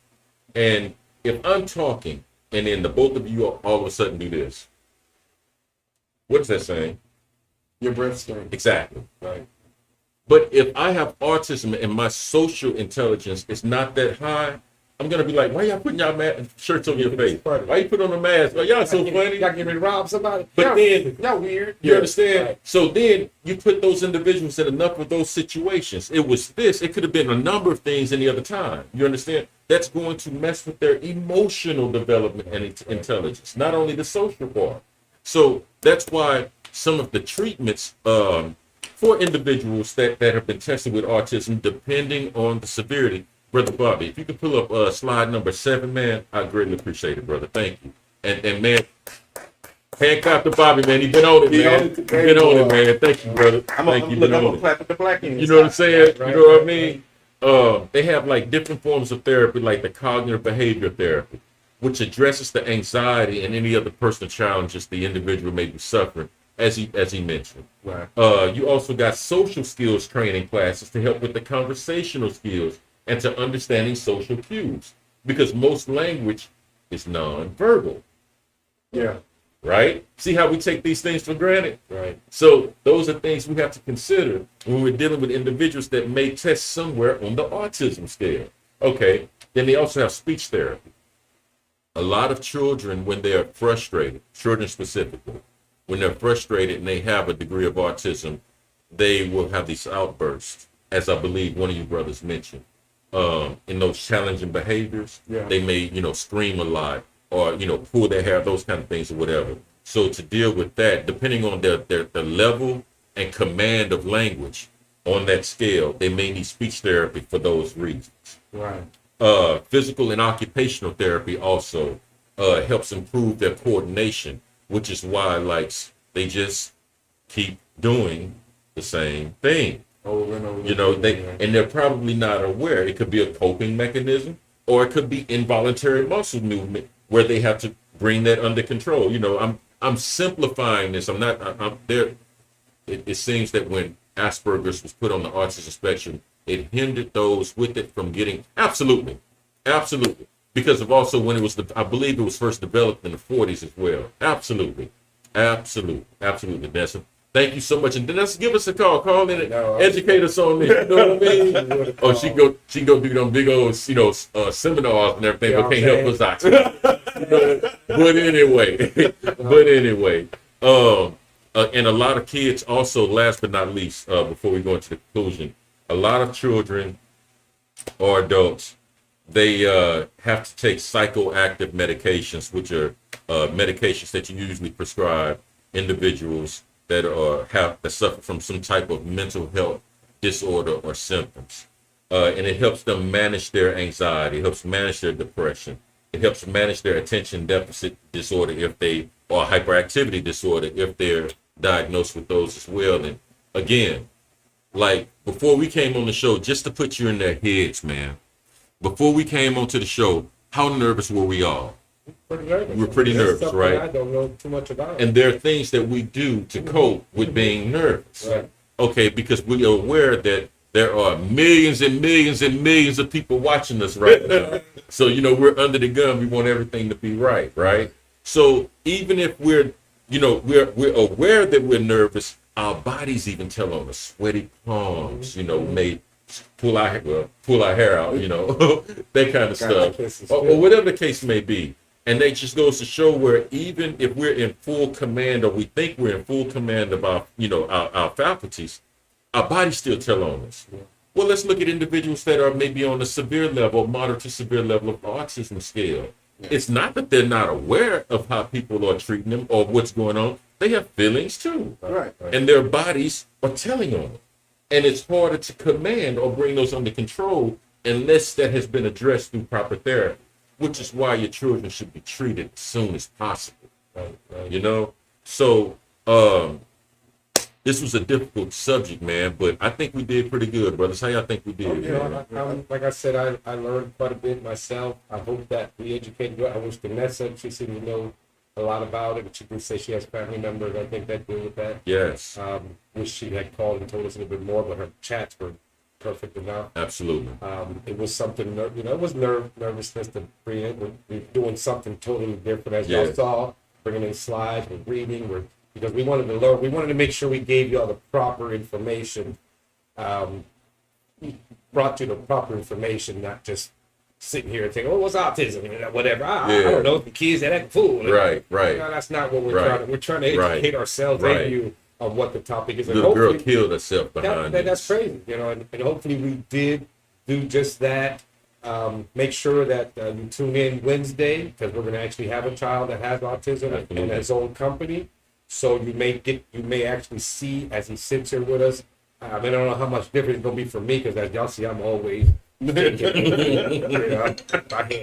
And if I'm talking and then the both of you all of a sudden do this, what is that saying? Your breath stinks. Exactly. Right. But if I have autism and my social intelligence is not that high, I'm gonna be like, why y'all putting y'all shirts on your face? Why you put on a mask? Oh, y'all so funny. Y'all get ready to rob somebody. But then y'all weird. you understand? Right. So then you put those individuals in enough of those situations. It was this. It could have been a number of things any other time. You understand? That's going to mess with their emotional development and intelligence, not only the social part. So that's why some of the treatments for individuals that have been tested with autism, depending on the severity. Brother Bobby, if you could pull up slide number 7, man, I greatly appreciate it, brother. Thank you. And man, handcuff to Bobby, man. He been on it, man. He been on it, man. Thank you, brother. Thank you. I'm gonna clap at the black end. You know what I'm saying? You know what I mean? They have like different forms of therapy, like the cognitive behavior therapy, which addresses the anxiety and any other personal challenges the individual may be suffering, as he mentioned. Right. You also got social skills training classes to help with the conversational skills and to understanding social cues, because most language is nonverbal. Yeah. Right? See how we take these things for granted? Right. So those are things we have to consider when we're dealing with individuals that may test somewhere on the autism scale. Okay. Then they also have speech therapy. A lot of children, when they're frustrated, children specifically, when they're frustrated and they have a degree of autism, they will have these outbursts, as I believe one of you brothers mentioned. In those challenging behaviors, they may, scream a lot or, pull their hair, those kind of things or whatever. So to deal with that, depending on the level and command of language on that scale, they may need speech therapy for those reasons. Right. Physical and occupational therapy also helps improve their coordination, which is why, like, they just keep doing the same thing. Over and over. And they're probably not aware. It could be a coping mechanism, or it could be involuntary muscle movement where they have to bring that under control. I'm simplifying this. I'm there. It seems that when Asperger's was put on the autism spectrum, it hindered those with it from getting absolutely, because of also when it was I believe it was first developed in the 40s as well. Absolutely. Thank you so much, and then let's give us a call. Call in and educate us on this. You know what I mean? Oh, she can go do them big old, seminars and everything, but can't help us out. But anyway, and a lot of kids also. Last but not least, before we go into the conclusion, a lot of children or adults, they have to take psychoactive medications, which are medications that you usually prescribe individuals that suffer from some type of mental health disorder or symptoms. And it helps them manage their anxiety, it helps manage their depression, it helps manage their attention deficit disorder or hyperactivity disorder if they're diagnosed with those as well. And again, like before we came on the show, just to put you in their heads, man, before we came onto the show, how nervous were we all? We're pretty nervous, right? I don't know too much about it. And there are things that we do to cope with being nervous. Right. Okay, because we are aware that there are millions and millions and millions of people watching us right now. So, we're under the gun. We want everything to be right? So even if we're aware that we're nervous, our bodies even tell on us. Sweaty palms, may pull our hair out, that kind of stuff, or whatever the case may be. And that just goes to show where even if we're in full command, or we think we're in full command of our faculties, our bodies still tell on us. Yeah. Well, let's look at individuals that are maybe on a severe level, moderate to severe level of autism scale. Yeah. It's not that they're not aware of how people are treating them or what's going on. They have feelings too. Right. And their bodies are telling on them. And it's harder to command or bring those under control unless that has been addressed through proper therapy, which is why your children should be treated as soon as possible. Right. So this was a difficult subject, man, but I think we did pretty good, brothers. How y'all think we did? Like I said, I learned quite a bit myself. I hope that we educated you. I wish Vanessa, she said, a lot about it. But she did say she has family members, I think, that deal with that. Yes. Wish she had called and told us a little bit more, but her chats were perfect enough. Absolutely. It was something, it was nervousness to bring in. We're doing something totally different, as y'all saw, bringing in slides, we're reading, because we wanted to learn, we wanted to make sure we gave y'all the proper information, brought you the proper information, not just sitting here and saying, "Oh, what's autism?" and whatever. I don't know. The kids that act fool. Right. That's not what we're trying to. We're trying to educate ourselves and you on what the topic is. The little girl killed herself behind it. That's crazy, and hopefully we did do just that. Make sure that you tune in Wednesday, because we're going to actually have a child that has autism and his own company. So you may actually see as he sits here with us. I don't know how much different it's going to be for me, because as y'all see, I'm always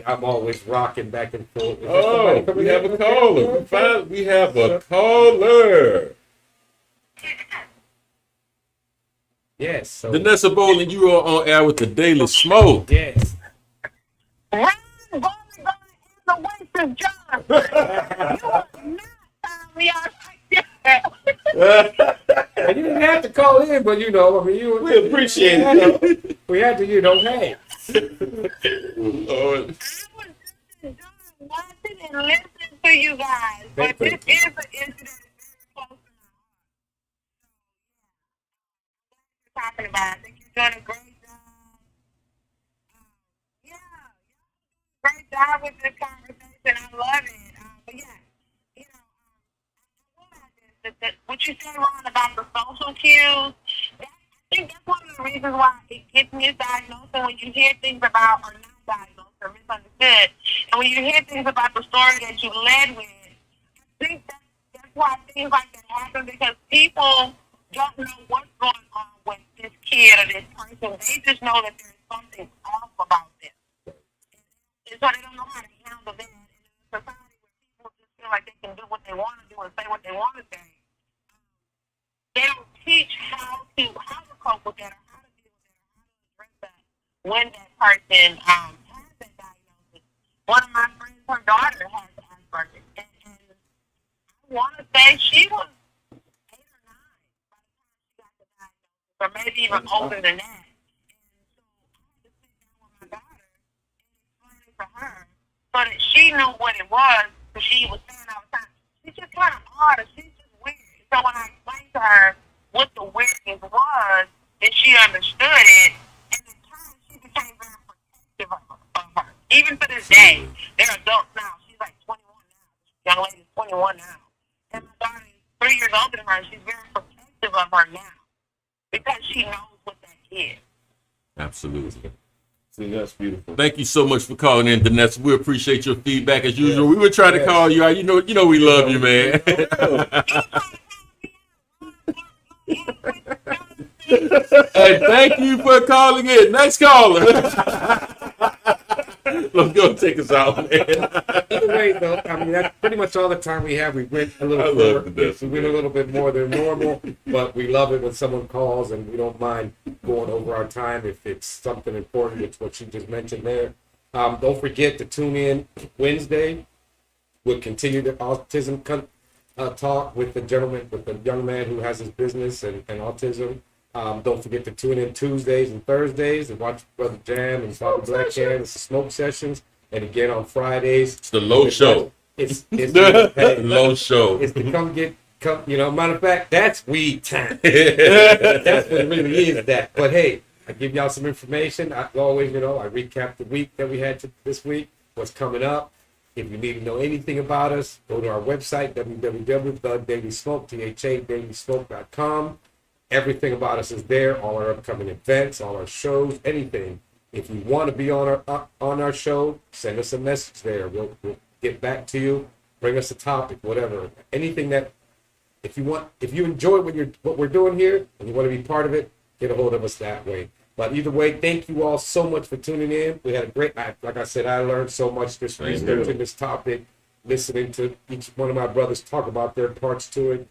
I'm always rocking back and forth. Oh, we have a caller. We have a caller. Yes. So, Vanessa Bowling, you are on air with the Daily Smoke. Yes. Run, going in the waitress job. You are not me out like that. And you didn't have to call in, but We appreciate it. We had to, hey. Lord. I was just enjoying watching and listening to you guys, but this is an issue that is very close to my heart. Talking about, I think you're doing a great job. Great job with this conversation. I love it. But what you said, Ron, about the social cues, I think that's one of the reasons why it gets misdiagnosed. And when you hear things about, or not diagnosed, or misunderstood, and when you hear things about the story that you led with, I think that's why things like that happen, because people don't know what's going on with this kid or this person. They just know that there's something off about them. And so they don't know how to handle that. And in a society where people just feel like they can do what they want to do and say what they want to say, they don't teach how to cope with that, or how to deal with that, or how to address that when that person has that diagnosis. One of my friends, her daughter has Asperger's, and I want to say she was 8 or 9 by the time she got the diagnosis, or maybe even older than that. And so I had to sit down with my daughter and explain it to her so that she knew what it was, because she was saying all the time, she's just kind of odd, or she's just weird. So when I explained to her what the weirdness was, then she understood it, and in turn she became very protective of her. Even to this day, they're adults now. She's like 21 now. Young lady's 21 now. And my daughter is 3 years older than her. She's very protective of her now, because she knows what that is. Absolutely. See, that's beautiful. Thank you so much for calling in, Vanessa. We appreciate your feedback as usual. We were trying to call you out. You know we love you, man. Hey, thank you for calling in. Next caller. Let's go take us out, man. Right, though. I mean, that's pretty much all the time we have. We went a little bit more than normal, but we love it when someone calls, and we don't mind going over our time if it's something important. It's what you just mentioned there. Don't forget to tune in Wednesday. We'll continue the autism talk with the young man who has his business and autism. Don't forget to tune in Tuesdays and Thursdays and watch Brother Jam and Bobby Black Jam. It's the smoke sessions. And again on Fridays. It's the low show. It's the low show. It's to come, matter of fact, that's weed time. That's what it really is, that. But hey, I give y'all some information. I always, I recap the week that we had this week, what's coming up. If you need to know anything about us, go to our website, www.dailysmoke.com. Everything about us is there, all our upcoming events, all our shows, anything. If you want to be on our show, send us a message there. We'll get back to you. Bring us a topic, whatever. Anything that, if you enjoy what we're doing here and you want to be part of it, get a hold of us that way. But either way, thank you all so much for tuning in. We had a great night. Like I said, I learned so much this researching this topic, listening to each one of my brothers talk about their parts to it.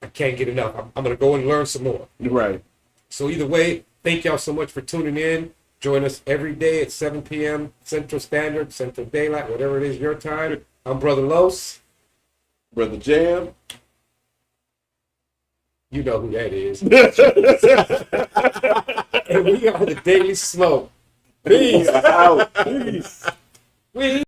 I can't get enough. I'm going to go and learn some more. Right. So either way, thank y'all so much for tuning in. Join us every day at 7 p.m. Central Standard, Central Daylight, whatever it is your time. I'm Brother Los. Brother Jam. You know who that is. And we are the Daily Smoke. Peace. Out. Peace. We